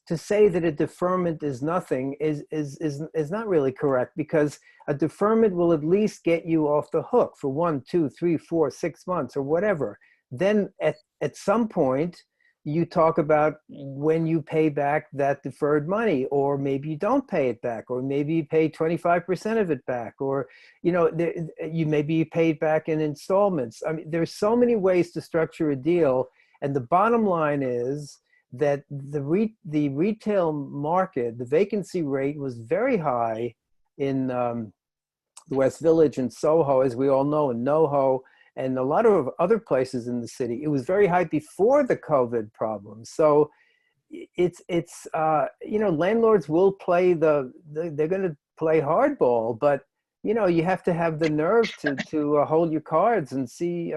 to say that a deferment is nothing is not really correct, because a deferment will at least get you off the hook for 1, 2, 3, 4, 6 months or whatever. Then at some point you talk about when you pay back that deferred money, or maybe you don't pay it back, or maybe you pay 25% of it back, or maybe you pay it back in installments. I mean, there's so many ways to structure a deal. And the bottom line is that the retail market, the vacancy rate was very high in the West Village and Soho, as we all know, and NoHo, and a lot of other places in the city. It was very high before the COVID problem. So landlords will play they're going to play hardball, but you have to have the nerve to hold your cards and see.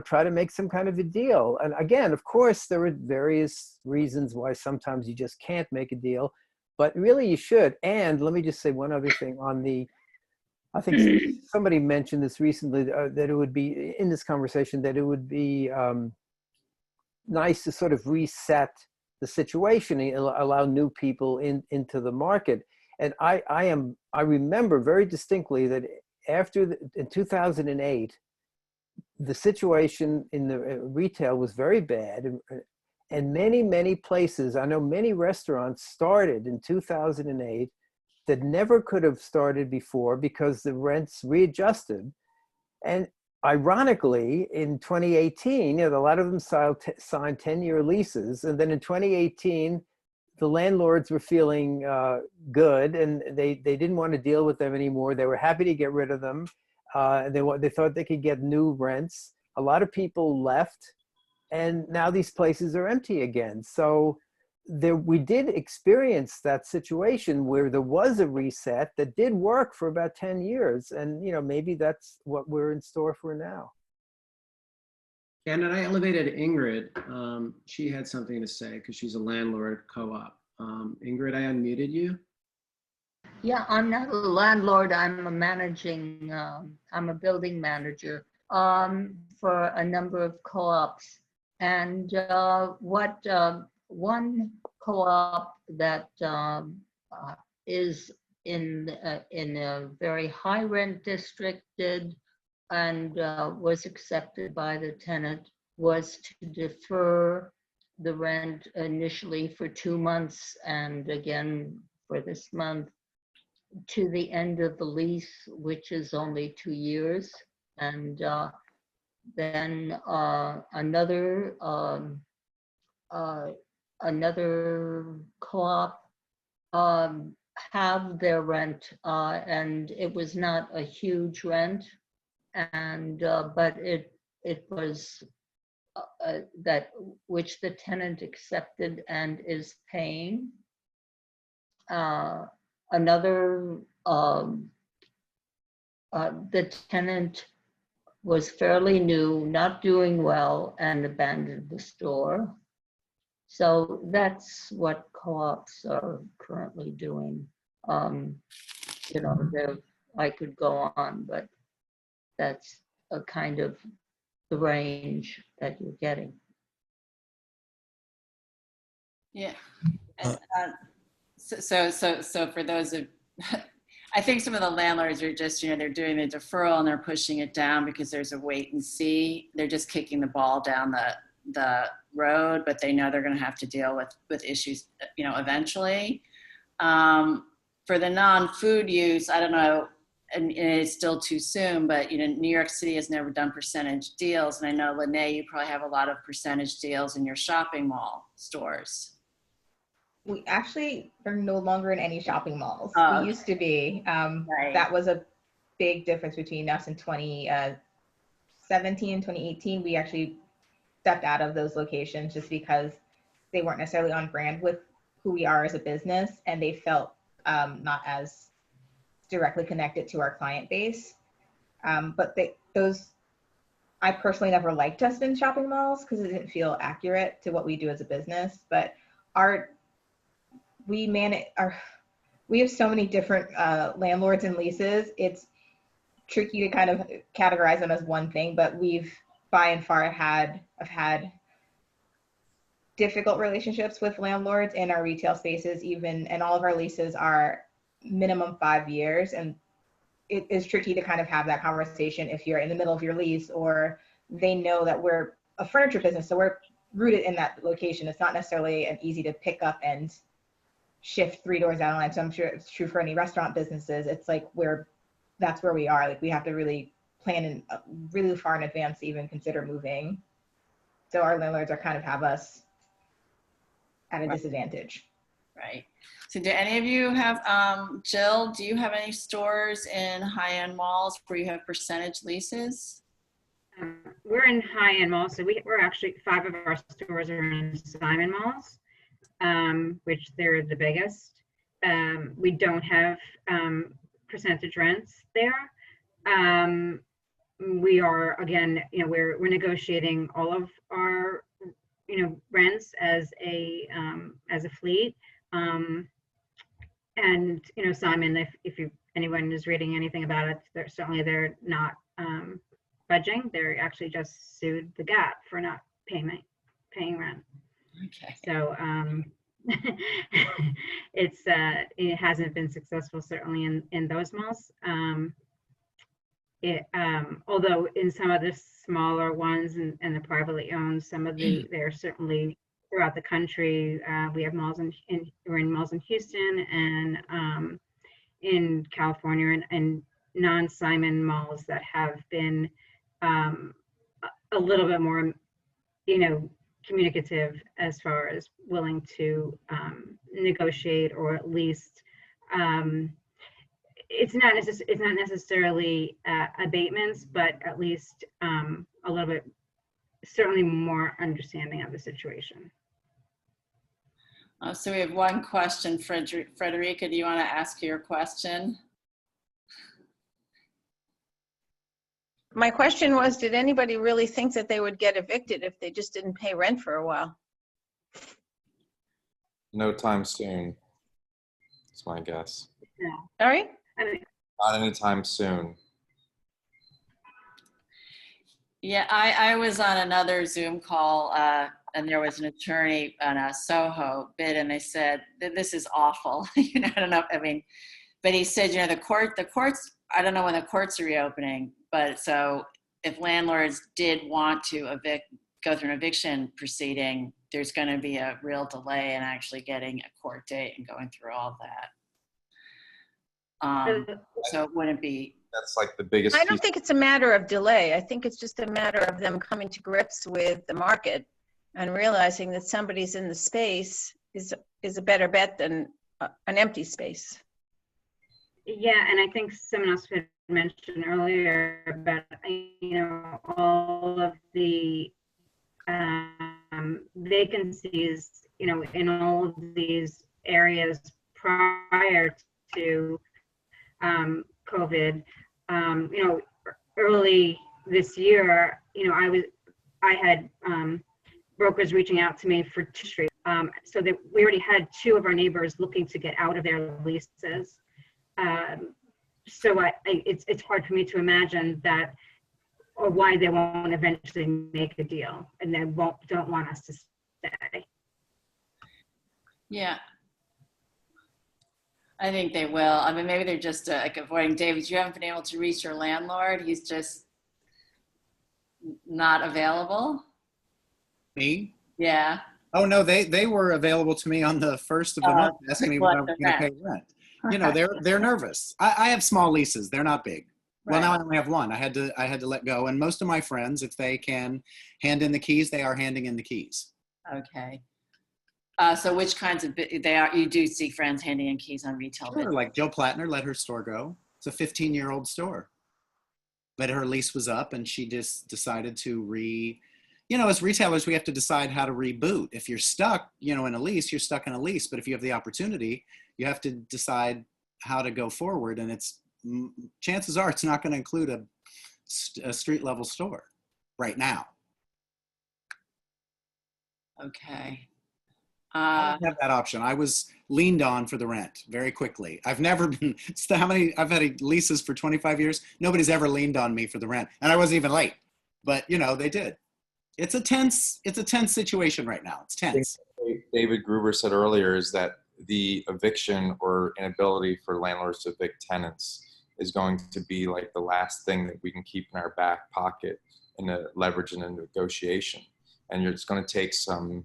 Try to make some kind of a deal. And again, of course, there are various reasons why sometimes you just can't make a deal, but really you should. And let me just say one other thing I think somebody mentioned this recently, that it would be, in this conversation, that it would be nice to sort of reset the situation and allow new people into the market. And I remember very distinctly that in 2008, the situation in the retail was very bad, And many, many places, I know many restaurants started in 2008 that never could have started before because the rents readjusted. And ironically, in 2018, a lot of them signed 10-year leases. And then in 2018, the landlords were feeling good, and they didn't want to deal with them anymore. They were happy to get rid of them. They thought they could get new rents. A lot of people left, and now these places are empty again. So we did experience that situation where there was a reset that did work for about 10 years. And, maybe that's what we're in store for now. And then I elevated Ingrid. She had something to say because she's a landlord co-op. Ingrid, I unmuted you. Yeah, I'm not a landlord. I'm a building manager for a number of co-ops. And one co-op that is in a very high rent district did and was accepted by the tenant was to defer the rent initially for 2 months and again for this month to the end of the lease, which is only 2 years. And then another co-op have their rent, and it was not a huge rent, and but it was that which the tenant accepted and is paying. The tenant was fairly new, not doing well, and abandoned the store. So that's what co-ops are currently doing. I could go on, but that's a kind of the range that you're getting. Yeah. And, so for those of, I think some of the landlords are just, they're doing the deferral and they're pushing it down because there's a wait and see. They're just kicking the ball down the road, but they know they're going to have to deal with issues, eventually. For the non-food use, I don't know, and it's still too soon, but New York City has never done percentage deals, and I know Lene, you probably have a lot of percentage deals in your shopping mall stores. We actually are no longer in any shopping malls. Oh. We used to be. Right. That was a big difference between us in 2017 and 2018. We actually stepped out of those locations just because they weren't necessarily on brand with who we are as a business, and they felt not as directly connected to our client base. But I personally never liked us in shopping malls because it didn't feel accurate to what we do as a business. But we have so many different landlords and leases. It's tricky to kind of categorize them as one thing, but we've by and far have had difficult relationships with landlords in our retail spaces, and all of our leases are minimum 5 years. And it is tricky to kind of have that conversation if you're in the middle of your lease, or they know that we're a furniture business, so we're rooted in that location. It's not necessarily an easy to pick up and shift 3 doors down the line. So I'm sure it's true for any restaurant businesses. It's like that's where we are. Like, we have to really plan in really far in advance to even consider moving. So our landlords kind of have us at a disadvantage. Right. So do any of you have, Jill, do you have any stores in high-end malls where you have percentage leases? We're in high-end malls, so we're actually 5 of our stores are in Simon malls, which they're the biggest. We don't have percentage rents there. We are, again, we're negotiating all of our rents as a fleet. And Simon, if anyone is reading anything about it, they're not budging. They're actually just sued the Gap for not paying rent. Okay. So it hasn't been successful, certainly in those malls. Although in some of the smaller ones and the privately owned, they're certainly throughout the country. We have malls we're in malls in Houston and in California, and non-Simon malls that have been a little bit more, communicative as far as willing to negotiate, or at least it's not necessarily abatements, but at least a little bit, certainly more understanding of the situation. So we have one question. Frederica, do you want to ask your question? My question was, did anybody really think that they would get evicted if they just didn't pay rent for a while? No time soon. That's my guess. Yeah. All right. I mean, Not anytime soon. Yeah, I was on another Zoom call and there was an attorney on a Soho bid, and they said that this is awful. I don't know. I mean, but he said, the courts, I don't know when the courts are reopening, but so if landlords did want to go through an eviction proceeding, there's going to be a real delay in actually getting a court date and going through all of that. So it wouldn't be. That's like the biggest. I don't think it's a matter of delay. I think it's just a matter of them coming to grips with the market and realizing that somebody's in the space is a better bet than an empty space. yeah, and I think someone else had mentioned earlier about, all of the vacancies, in all of these areas prior to COVID. Early this year, I had brokers reaching out to me for Street, so that we already had 2 of our neighbors looking to get out of their leases. So it's hard for me to imagine that, or why they won't eventually make a deal and they don't want us to stay. Yeah. I think they will. I mean, maybe they're just like avoiding David. You haven't been able to reach your landlord. He's just not available. Me? Yeah. Oh no, they were available to me on the 1st of the month, asking me when I was going to pay rent. They're nervous. I have small leases. They're not big. Well, now I only have one. I had to let go. And most of my friends, if they can hand in the keys, they are handing in the keys. Okay. So which kinds of you do see friends handing in keys on retail? Sure, like Joe Plattner let her store go. It's a 15-year-old store. But her lease was up and she just decided to as retailers, we have to decide how to reboot. If you're stuck, in a lease, you're stuck in a lease. But if you have the opportunity, you have to decide how to go forward. And chances are it's not going to include a street level store right now. Okay. I don't have that option. I was leaned on for the rent very quickly. I've never been, I've had leases for 25 years. Nobody's ever leaned on me for the rent. And I wasn't even late, but they did. It's a tense situation right now. It's tense. David Gruber said earlier is that the eviction or inability for landlords to evict tenants is going to be like the last thing that we can keep in our back pocket in a leverage in a negotiation. And it's going to take some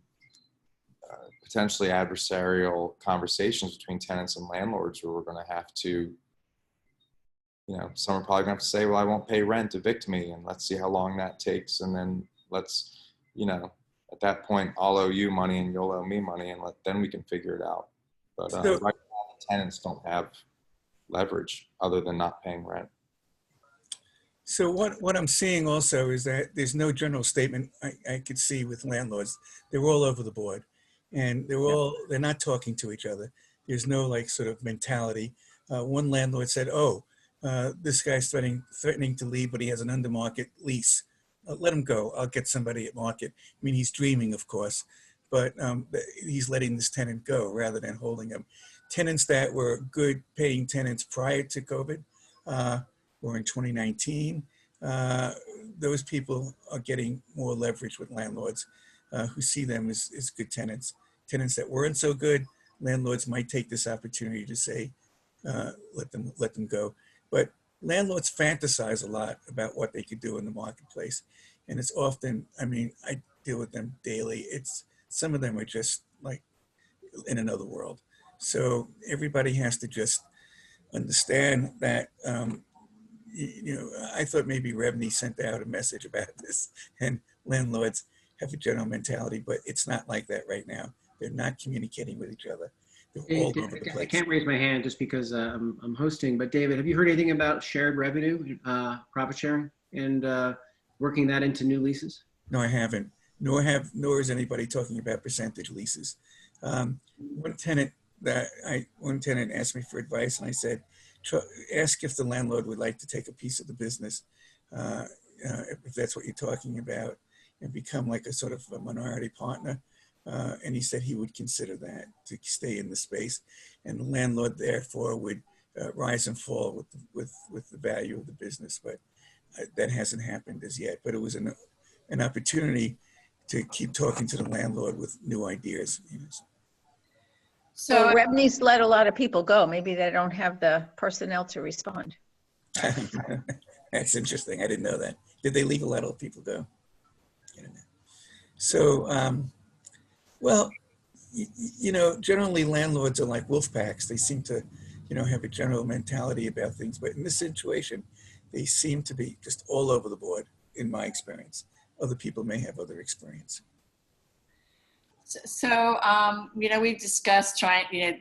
potentially adversarial conversations between tenants and landlords where we're going to have to, some are probably going to have to say, well, I won't pay rent, evict me, and let's see how long that takes. And then let's, at that point, I'll owe you money and you'll owe me money, and then we can figure it out. But right now, the tenants don't have leverage other than not paying rent. So what I'm seeing also is that there's no general statement I could see with landlords. They're all over the board, and they're not talking to each other. There's no sort of mentality. One landlord said, "Oh, this guy's threatening to leave, but he has an under market lease. Let him go. I'll get somebody at market." I mean, he's dreaming, of course, but he's letting this tenant go rather than holding him. Tenants that were good paying tenants prior to COVID or in 2019, those people are getting more leverage with landlords who see them as good tenants. Tenants that weren't so good, landlords might take this opportunity to say, let them go. But landlords fantasize a lot about what they could do in the marketplace. And it's often, I mean, I deal with them daily. It's some of them are just like in another world. So everybody has to just understand that, I thought maybe Revney sent out a message about this, and landlords have a general mentality, but it's not like that right now. They're not communicating with each other. They're Hey, all over the I place. can't raise my hand just because I'm hosting, but David, have you heard anything about shared revenue, profit sharing, and working that into new leases? No, I haven't. Nor is anybody talking about percentage leases. One tenant asked me for advice, and I said, ask if the landlord would like to take a piece of the business, if that's what you're talking about, and become like a sort of a minority partner. And he said he would consider that to stay in the space, and the landlord therefore would rise and fall with the value of the business. But that hasn't happened as yet. But it was an opportunity to keep talking to the landlord with new ideas. So Revney's let a lot of people go. Maybe they don't have the personnel to respond. That's interesting. I didn't know that. Did they leave a lot of people go? I don't know. So, well, generally landlords are like wolf packs. They seem to, have a general mentality about things. But in this situation, they seem to be just all over the board, in my experience. Other people may have other experience. So, we've discussed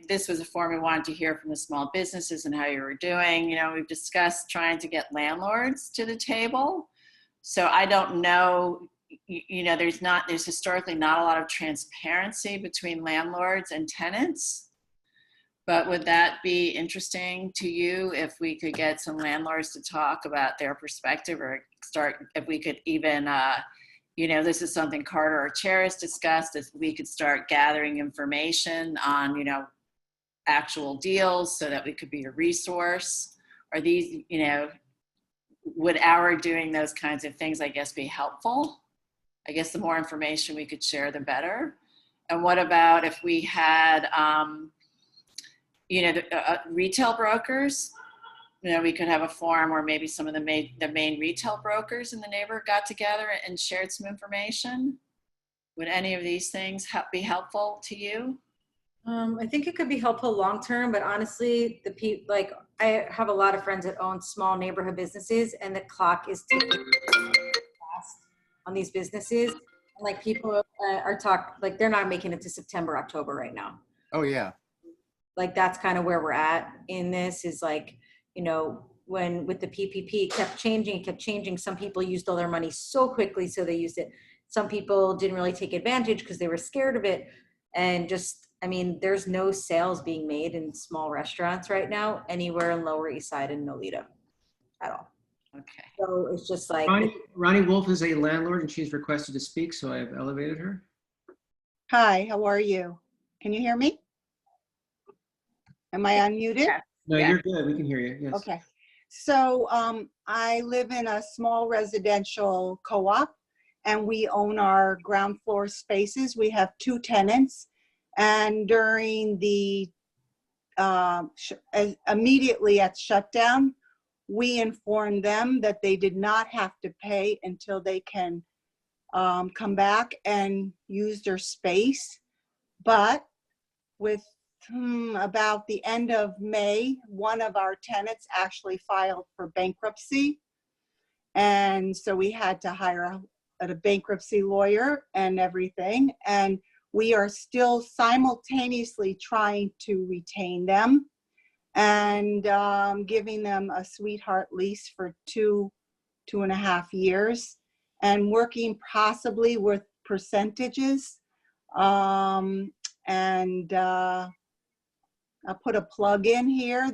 this was a forum we wanted to hear from the small businesses and how you were doing. We've discussed trying to get landlords to the table. So I don't know, there's historically not a lot of transparency between landlords and tenants. But would that be interesting to you if we could get some landlords to talk about their perspective, or if we could even, this is something Carter or Chair has discussed, if we could start gathering information on, actual deals so that we could be a resource? Are these, would our doing those kinds of things, I guess, be helpful? I guess the more information we could share, the better. And what about if we had, retail brokers? We could have a forum where maybe some of the main retail brokers in the neighborhood got together and shared some information. Would any of these things be helpful to you? I think it could be helpful long-term, but honestly, I have a lot of friends that own small neighborhood businesses, and the clock is ticking fast on these businesses. And people are they're not making it to September, October right now. Oh yeah. That's kind of where we're at in this is when with the PPP it kept changing. Some people used all their money so quickly, so they used it. Some people didn't really take advantage because they were scared of it. And there's no sales being made in small restaurants right now anywhere in Lower East Side and Nolita at all. Okay. So it's just Ronnie Wolf is a landlord and she's requested to speak, so I've elevated her. Hi, how are you? Can you hear me? Am I unmuted? No, you're good. We can hear you. Yes. Okay. So I live in a small residential co-op, and we own our ground floor spaces. We have 2 tenants, and during the immediately at shutdown, we informed them that they did not have to pay until they can come back and use their space. But with about the end of May, one of our tenants actually filed for bankruptcy. And so we had to hire a bankruptcy lawyer and everything. And we are still simultaneously trying to retain them and giving them a sweetheart lease for 2.5 years, and working possibly with percentages. I'll put a plug in here.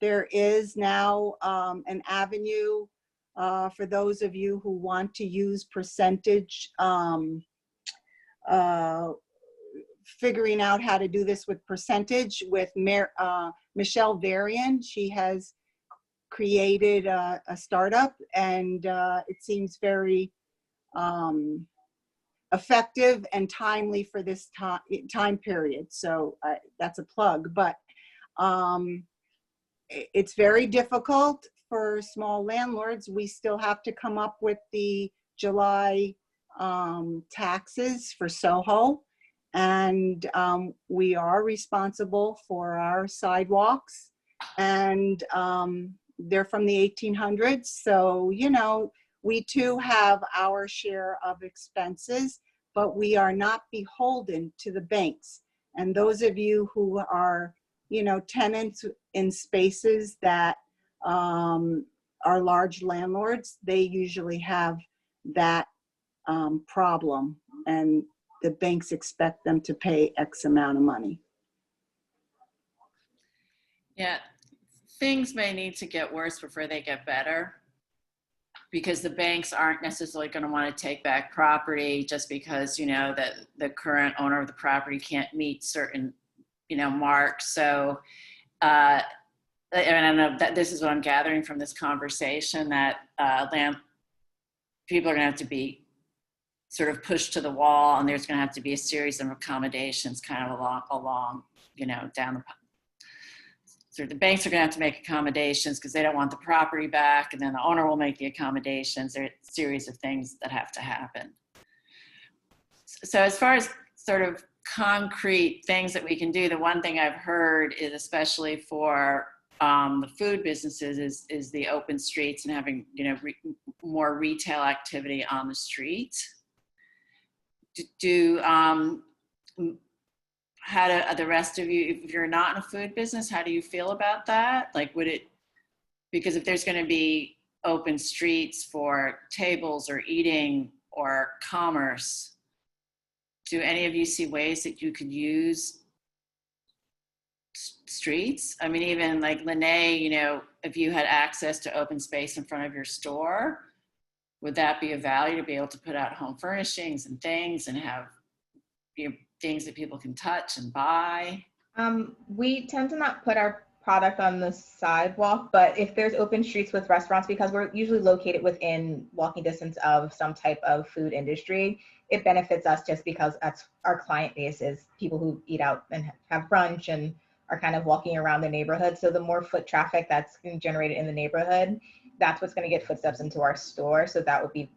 There is now an avenue for those of you who want to use percentage, figuring out how to do this with percentage with Michelle Varian. She has created a startup, and it seems very effective and timely for this time period. So that's a plug, but it's very difficult for small landlords. We still have to come up with the July taxes for Soho, and we are responsible for our sidewalks, and they're from the 1800s. So, you know, we too have our share of expenses, but we are not beholden to the banks. And those of you who are, you know, tenants in spaces that are large landlords, they usually have that problem, and the banks expect them to pay X amount of money. Yeah, things may need to get worse before they get better, because the banks aren't necessarily going to want to take back property just because, you know, that the current owner of the property can't meet certain, you know, marks. So, and I know that this is what I'm gathering from this conversation, that people are going to have to be sort of pushed to the wall, and there's going to have to be a series of accommodations kind of along, you know, down the. So the banks are going to have to make accommodations because they don't want the property back, and then the owner will make the accommodations. There's a series of things that have to happen. So as far as sort of concrete things that we can do, the one thing I've heard is, especially for the food businesses, is the open streets and having, you know, more retail activity on the street. How do the rest of you, if you're not in a food business, how do you feel about that? Like, would it, because if there's going to be open streets for tables or eating or commerce, do any of you see ways that you could use streets? I mean, even like Lene, you know, if you had access to open space in front of your store, would that be of value to be able to put out home furnishings and things and have, you know, things that people can touch and buy? We tend to not put our product on the sidewalk, but if there's open streets with restaurants, because we're usually located within walking distance of some type of food industry, it benefits us just because that's our client base, is people who eat out and have brunch and are kind of walking around the neighborhood. So the more foot traffic that's generated in the neighborhood, that's what's going to get footsteps into our store. So that would be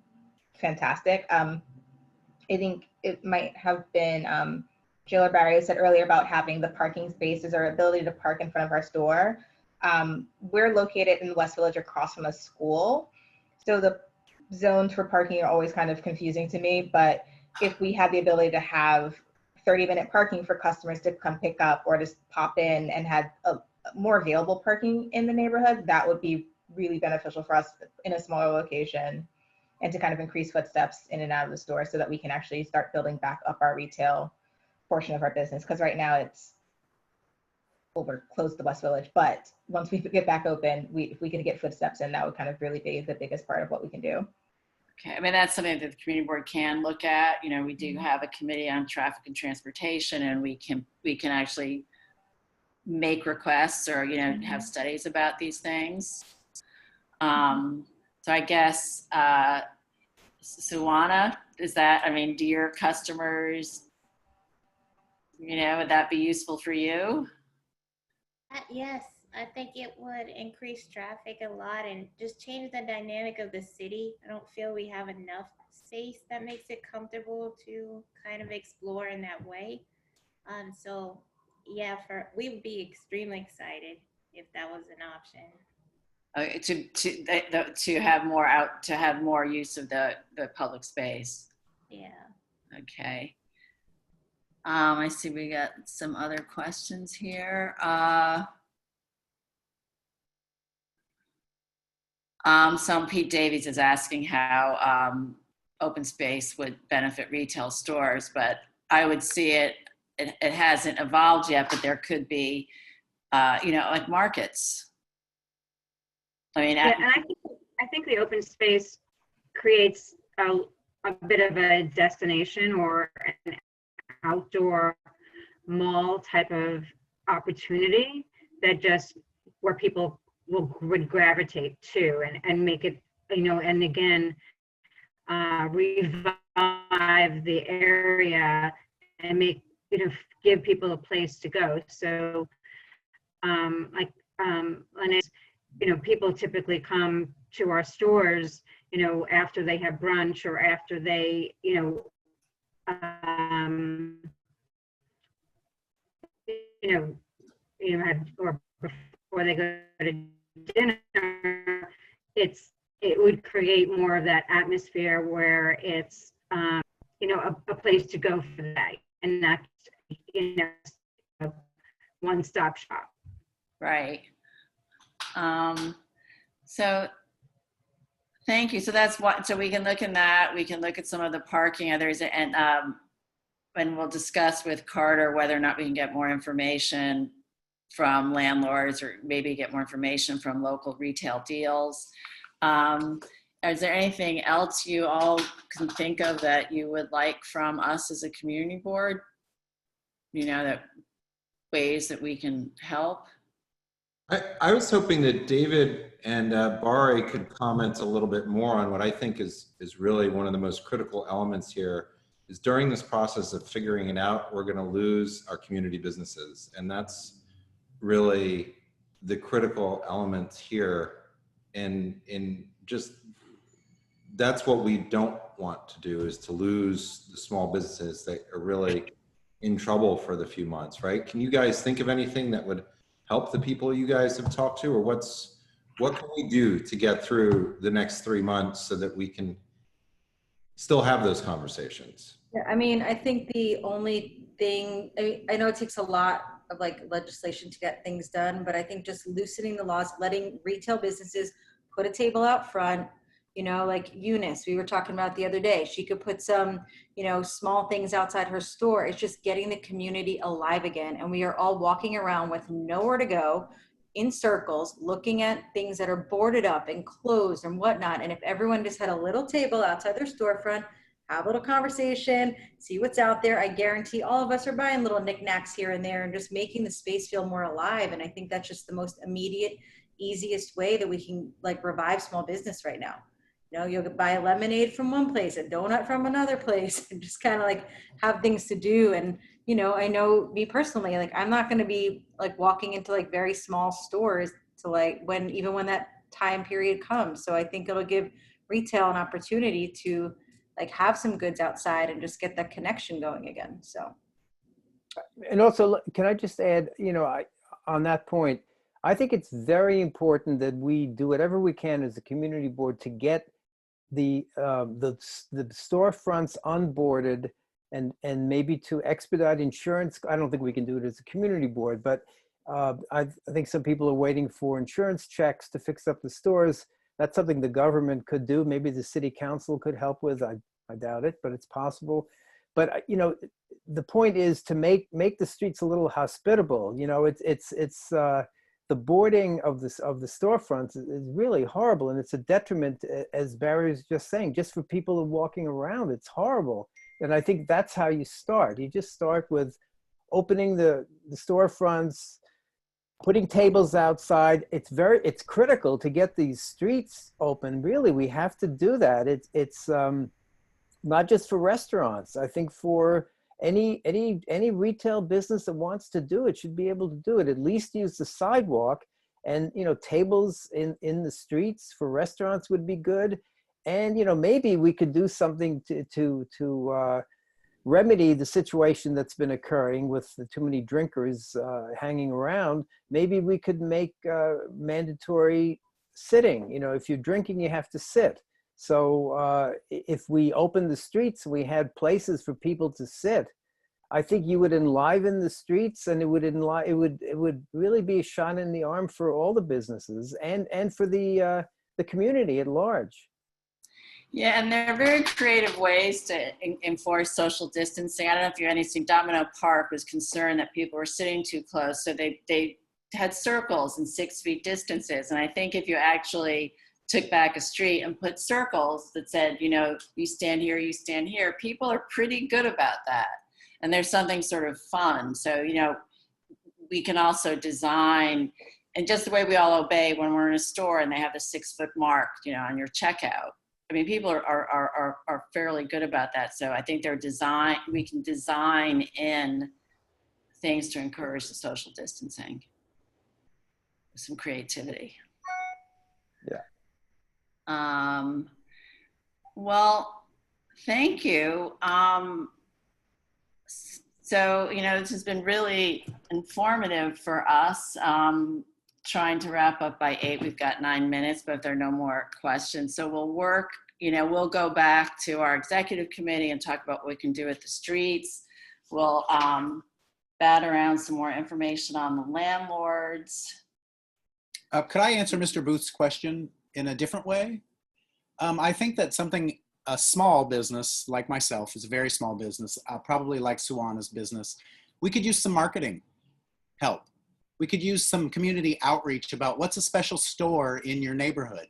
fantastic. I think it might have been Jill or Barry said earlier about having the parking spaces or ability to park in front of our store. We're located in the West Village across from a school. So the zones for parking are always kind of confusing to me, but if we had the ability to have 30-minute parking for customers to come pick up or just pop in and had a more available parking in the neighborhood, that would be really beneficial for us in a smaller location, and to kind of increase footsteps in and out of the store so that we can actually start building back up our retail portion of our business. Because right now it's, well, we're closed to West Village, but once we get back open, if we could get footsteps in, that would kind of really be the biggest part of what we can do. Okay, I mean, that's something that the community board can look at. You know, we do have a committee on traffic and transportation, and we can actually make requests or, you know, have studies about these things. So I guess, Suwana, is that, I mean, do your customers, you know, would that be useful for you? Yes, I think it would increase traffic a lot and just change the dynamic of the city. I don't feel we have enough space that makes it comfortable to kind of explore in that way. So yeah, we would be extremely excited if that was an option. To have more use of the public space. Yeah. Okay. I see we got some other questions here. Some Pete Davies is asking how open space would benefit retail stores, but I would see it hasn't evolved yet, but there could be, you know, like markets. I mean, yeah, and I think the open space creates a bit of a destination or an outdoor mall type of opportunity that just where people would gravitate to and make it, you know, and again, revive the area and make, you know, give people a place to go. So you know, people typically come to our stores, you know, after they have brunch or after they, you know, or before they go to dinner, it would create more of that atmosphere where it's, a place to go for the day and not, a one-stop shop. Right. So thank you. So that's what, so we can look in that, we can look at some of the parking others, and we'll discuss with Carter whether or not we can get more information from landlords, or maybe get more information from local retail deals. Is there anything else you all can think of that you would like from us as a community board? That ways that we can help? I was hoping that David and Bari could comment a little bit more on what I think is really one of the most critical elements here. Is during this process of figuring it out, we're going to lose our community businesses, and that's really the critical element here. And just that's what we don't want to do, is to lose the small businesses that are really in trouble for the few months, right? Can you guys think of anything that would help the people you guys have talked to, or what can we do to get through the next 3 months so that we can still have those conversations? Yeah, I mean, I think the only thing, I know it takes a lot of legislation to get things done, but I think just loosening the laws, letting retail businesses put a table out front, like Eunice, we were talking about the other day, she could put some, small things outside her store. It's just getting the community alive again. And we are all walking around with nowhere to go, in circles, looking at things that are boarded up and closed and whatnot. And if everyone just had a little table outside their storefront, have a little conversation, see what's out there, I guarantee all of us are buying little knickknacks here and there and just making the space feel more alive. And I think that's just the most immediate, easiest way that we can revive small business right now. You'll buy a lemonade from one place, a donut from another place, and just kind of have things to do. And, I know me personally, I'm not going to be walking into very small stores to when that time period comes. So I think it'll give retail an opportunity to have some goods outside and just get that connection going again. So. And also, can I just add, on that point, I think it's very important that we do whatever we can as a community board to get the storefronts onboarded, and maybe to expedite insurance. I don't think we can do it as a community board, but I think some people are waiting for insurance checks to fix up the stores. That's something the government could do. Maybe the city council could help with. I doubt it, but it's possible. But the point is to make the streets a little hospitable. It's the boarding of the storefronts is really horrible, and it's a detriment, as Barry was just saying, just for people who are walking around. It's horrible, and I think that's how you start. You just start with opening the storefronts, putting tables outside. It's critical to get these streets open. Really, we have to do that. It's not just for restaurants. I think for any retail business that wants to do it should be able to do it. At least use the sidewalk, and tables in the streets for restaurants would be good. And maybe we could do something to remedy the situation that's been occurring with the too many drinkers hanging around. Maybe we could make mandatory sitting. If you're drinking, you have to sit. So if we open the streets, we had places for people to sit, I think you would enliven the streets, and it would really be a shot in the arm for all the businesses and for the community at large. Yeah, and there are very creative ways to enforce social distancing. I don't know if you're anything. Domino Park was concerned that people were sitting too close, so they had circles and 6 feet distances. And I think if you actually took back a street and put circles that said, you stand here, people are pretty good about that. And there's something sort of fun. So, we can also design, and just the way we all obey when we're in a store and they have the 6 foot mark, on your checkout. I mean, people are fairly good about that. So I think we can design in things to encourage the social distancing with some creativity. Yeah. Well, thank you. So, this has been really informative for us. Trying to wrap up by 8. We've got 9 minutes, but if there are no more questions. So we'll work, we'll go back to our executive committee and talk about what we can do at the streets. We'll bat around some more information on the landlords. Could I answer Mr. Booth's question in a different way? I think that a small business like myself is a very small business, probably like Suwana's business. We could use some marketing help. We could use some community outreach about what's a special store in your neighborhood.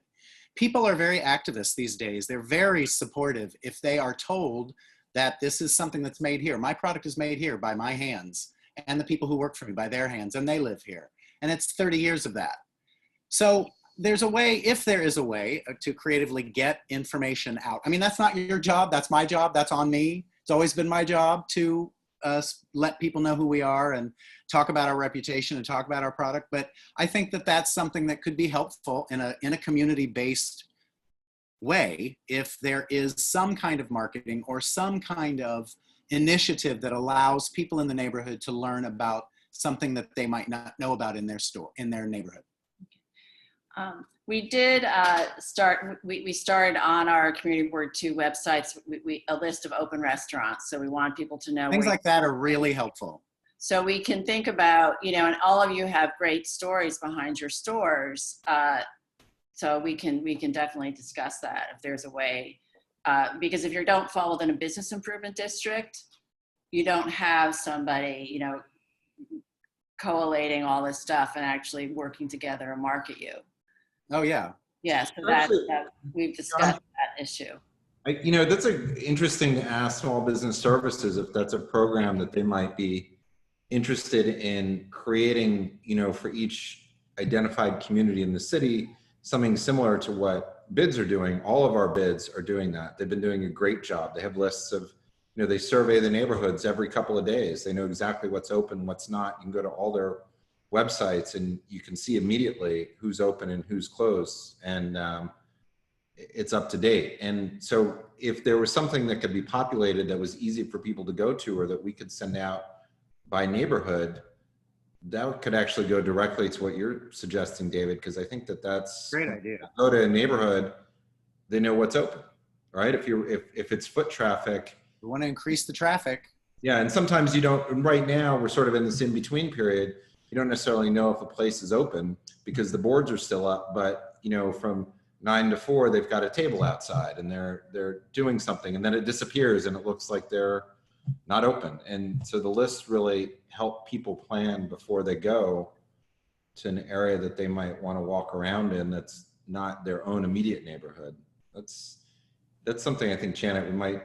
People are very activist these days. They're very supportive if they are told that this is something that's made here. My product is made here by my hands, and the people who work for me by their hands, and they live here. And it's 30 years of that. So there's a way, if there is a way, to creatively get information out. I mean, that's not your job, that's my job, that's on me. It's always been my job to let people know who we are and talk about our reputation and talk about our product. But I think that that's something that could be helpful in a community-based way if there is some kind of marketing or some kind of initiative that allows people in the neighborhood to learn about something that they might not know about in their store, in their neighborhood. We did we started on our community board 2 websites, a list of open restaurants. So we want people to know. Things like that are really helpful. So we can think about, and all of you have great stories behind your stores. So we can definitely discuss that if there's a way, because if you don't fall within a business improvement district, you don't have somebody, collating all this stuff and actually working together to market you. Oh, yeah. Yeah, so that we've discussed that issue. That's interesting to ask small business services if that's a program that they might be interested in creating, for each identified community in the city, something similar to what bids are doing. All of our bids are doing that. They've been doing a great job. They have lists of, they survey the neighborhoods every couple of days. They know exactly what's open, what's not. You can go to all their websites and you can see immediately who's open and who's closed, and it's up to date. And so if there was something that could be populated that was easy for people to go to, or that we could send out by neighborhood, that could actually go directly to what you're suggesting, David, because I think that's great idea. Go to a neighborhood, they know what's open, right? If it's foot traffic, we want to increase the traffic. Yeah, and sometimes you don't. Right now, we're sort of in this in-between period. You don't necessarily know if a place is open because the boards are still up, but from 9 to 4, they've got a table outside and they're doing something, and then it disappears and it looks like they're not open. And so the lists really help people plan before they go to an area that they might want to walk around in that's not their own immediate neighborhood. That's something I think, Janet, we might.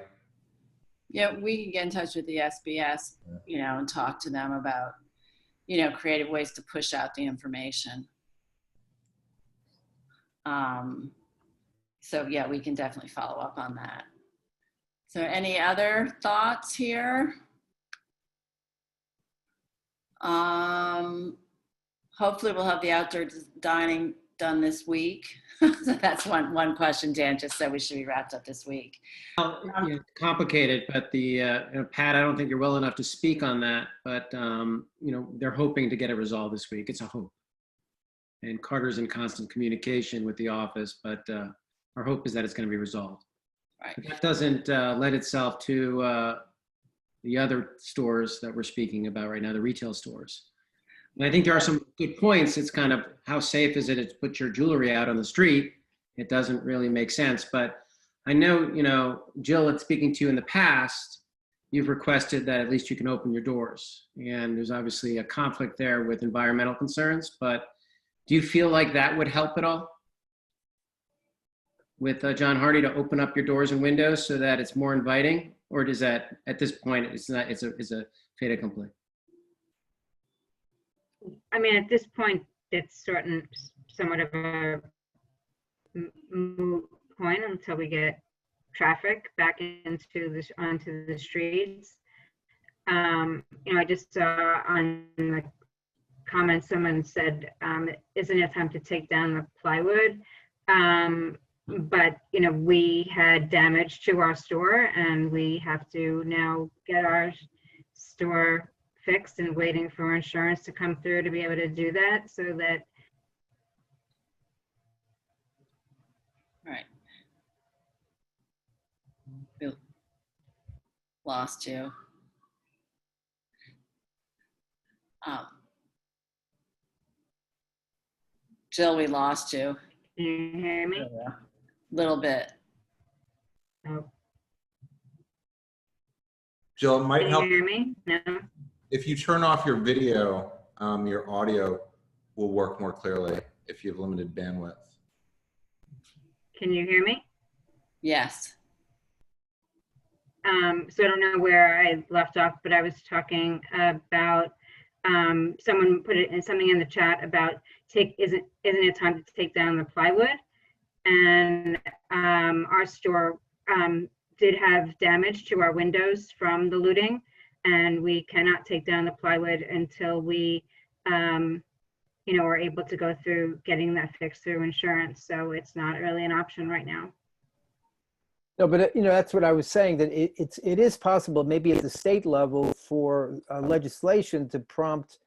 Yeah, we can get in touch with the SBS, and talk to them about, creative ways to push out the information. So yeah, we can definitely follow up on that. So any other thoughts here? Hopefully we'll have the outdoor dining done this week. So that's one question Dan just said we should be wrapped up this week. Complicated, but Pat, I don't think you're well enough to speak on that, but they're hoping to get it resolved this week. It's a hope. And Carter's in constant communication with the office, but our hope is that it's going to be resolved. Right. But that doesn't lend itself to the other stores that we're speaking about right now, the retail stores. And I think there are some good points. It's kind of, how safe is it to put your jewelry out on the street? It doesn't really make sense. But I know, Jill, at speaking to you in the past, you've requested that at least you can open your doors. And there's obviously a conflict there with environmental concerns. But do you feel like that would help at all? With John Hardy, to open up your doors and windows so that it's more inviting? Or does that, at this point, it's a fait accompli? I mean, at this point, it's somewhat of a moot point until we get traffic back onto the streets. I just saw on the comments, someone said, isn't it time to take down the plywood? But, we had damage to our store and we have to now get our store fixed and waiting for insurance to come through to be able to do that, so that Right. We lost you. Jill, we lost you. can you hear me? A little bit. Oh, Jill, it might can help you hear me? No. if you turn off your video, your audio will work more clearly if you have limited bandwidth. Can you hear me? Yes. So I don't know where I left off, but I was talking about someone put it in something in the chat about isn't it time to take down the plywood? And our store did have damage to our windows from the looting, and we cannot take down the plywood until we are able to go through getting that fixed through insurance. So it's not really an option right now. No, but that's what I was saying, that it is possible, maybe at the state level, for legislation to prompt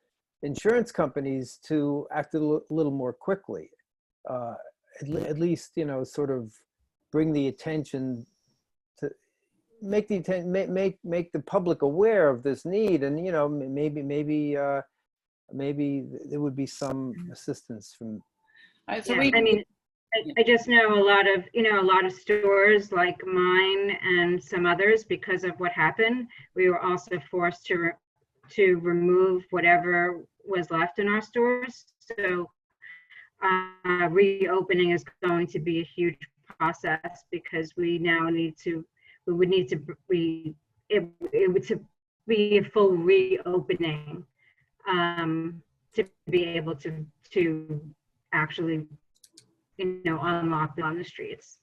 insurance companies to act a little more quickly. At least, sort of bring the attention to make the public aware of this need, and maybe there would be some assistance from. All right, so Yeah, I mean, I just know a lot of stores like mine and some others, because of what happened, we were also forced to remove whatever was left in our stores. So reopening is going to be a huge process, because it would be a full reopening to be able to actually unlock them on the streets.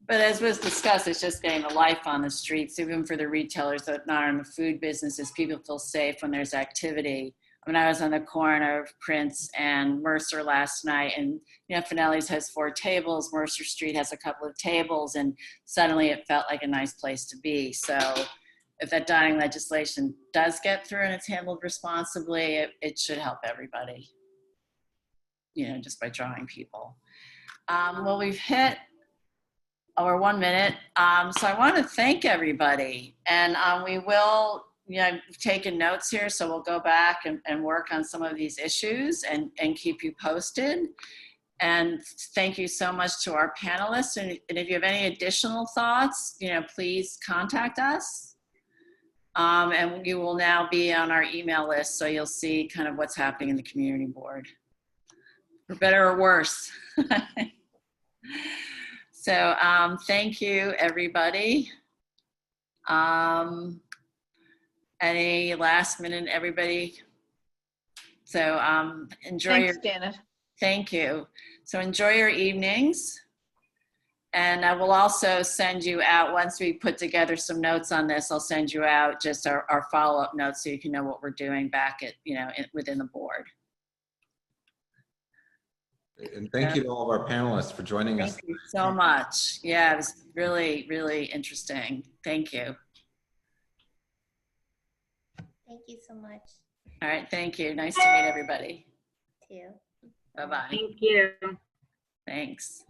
But as was discussed, it's just getting the life on the streets, even for the retailers that are not in the food businesses. People feel safe when there's activity. I mean, I was on the corner of Prince and Mercer last night, and Finelli's has 4 tables, Mercer Street has a couple of tables, and suddenly it felt like a nice place to be. So if that dining legislation does get through and it's handled responsibly, it should help everybody, just by drawing people. Well, we've hit our 1 minute. So I want to thank everybody, and we will, we've taken notes here, so we'll go back and work on some of these issues and keep you posted. And thank you so much to our panelists. And if you have any additional thoughts, please contact us. And you will now be on our email list, so you'll see kind of what's happening in the community board, for better or worse. So thank you, everybody. Any last minute, everybody? So enjoy. Thanks, Janet. Thank you. So enjoy your evenings. And I will also send you out, once we put together some notes on this, I'll send you out just our follow-up notes, so you can know what we're doing back at, within the board. And thank you to all of our panelists for joining us. Thank you so much. Yeah, it was really, really interesting. Thank you. Thank you so much. All right, thank you. Nice to meet everybody. Too. Bye-bye. Thank you. Thanks.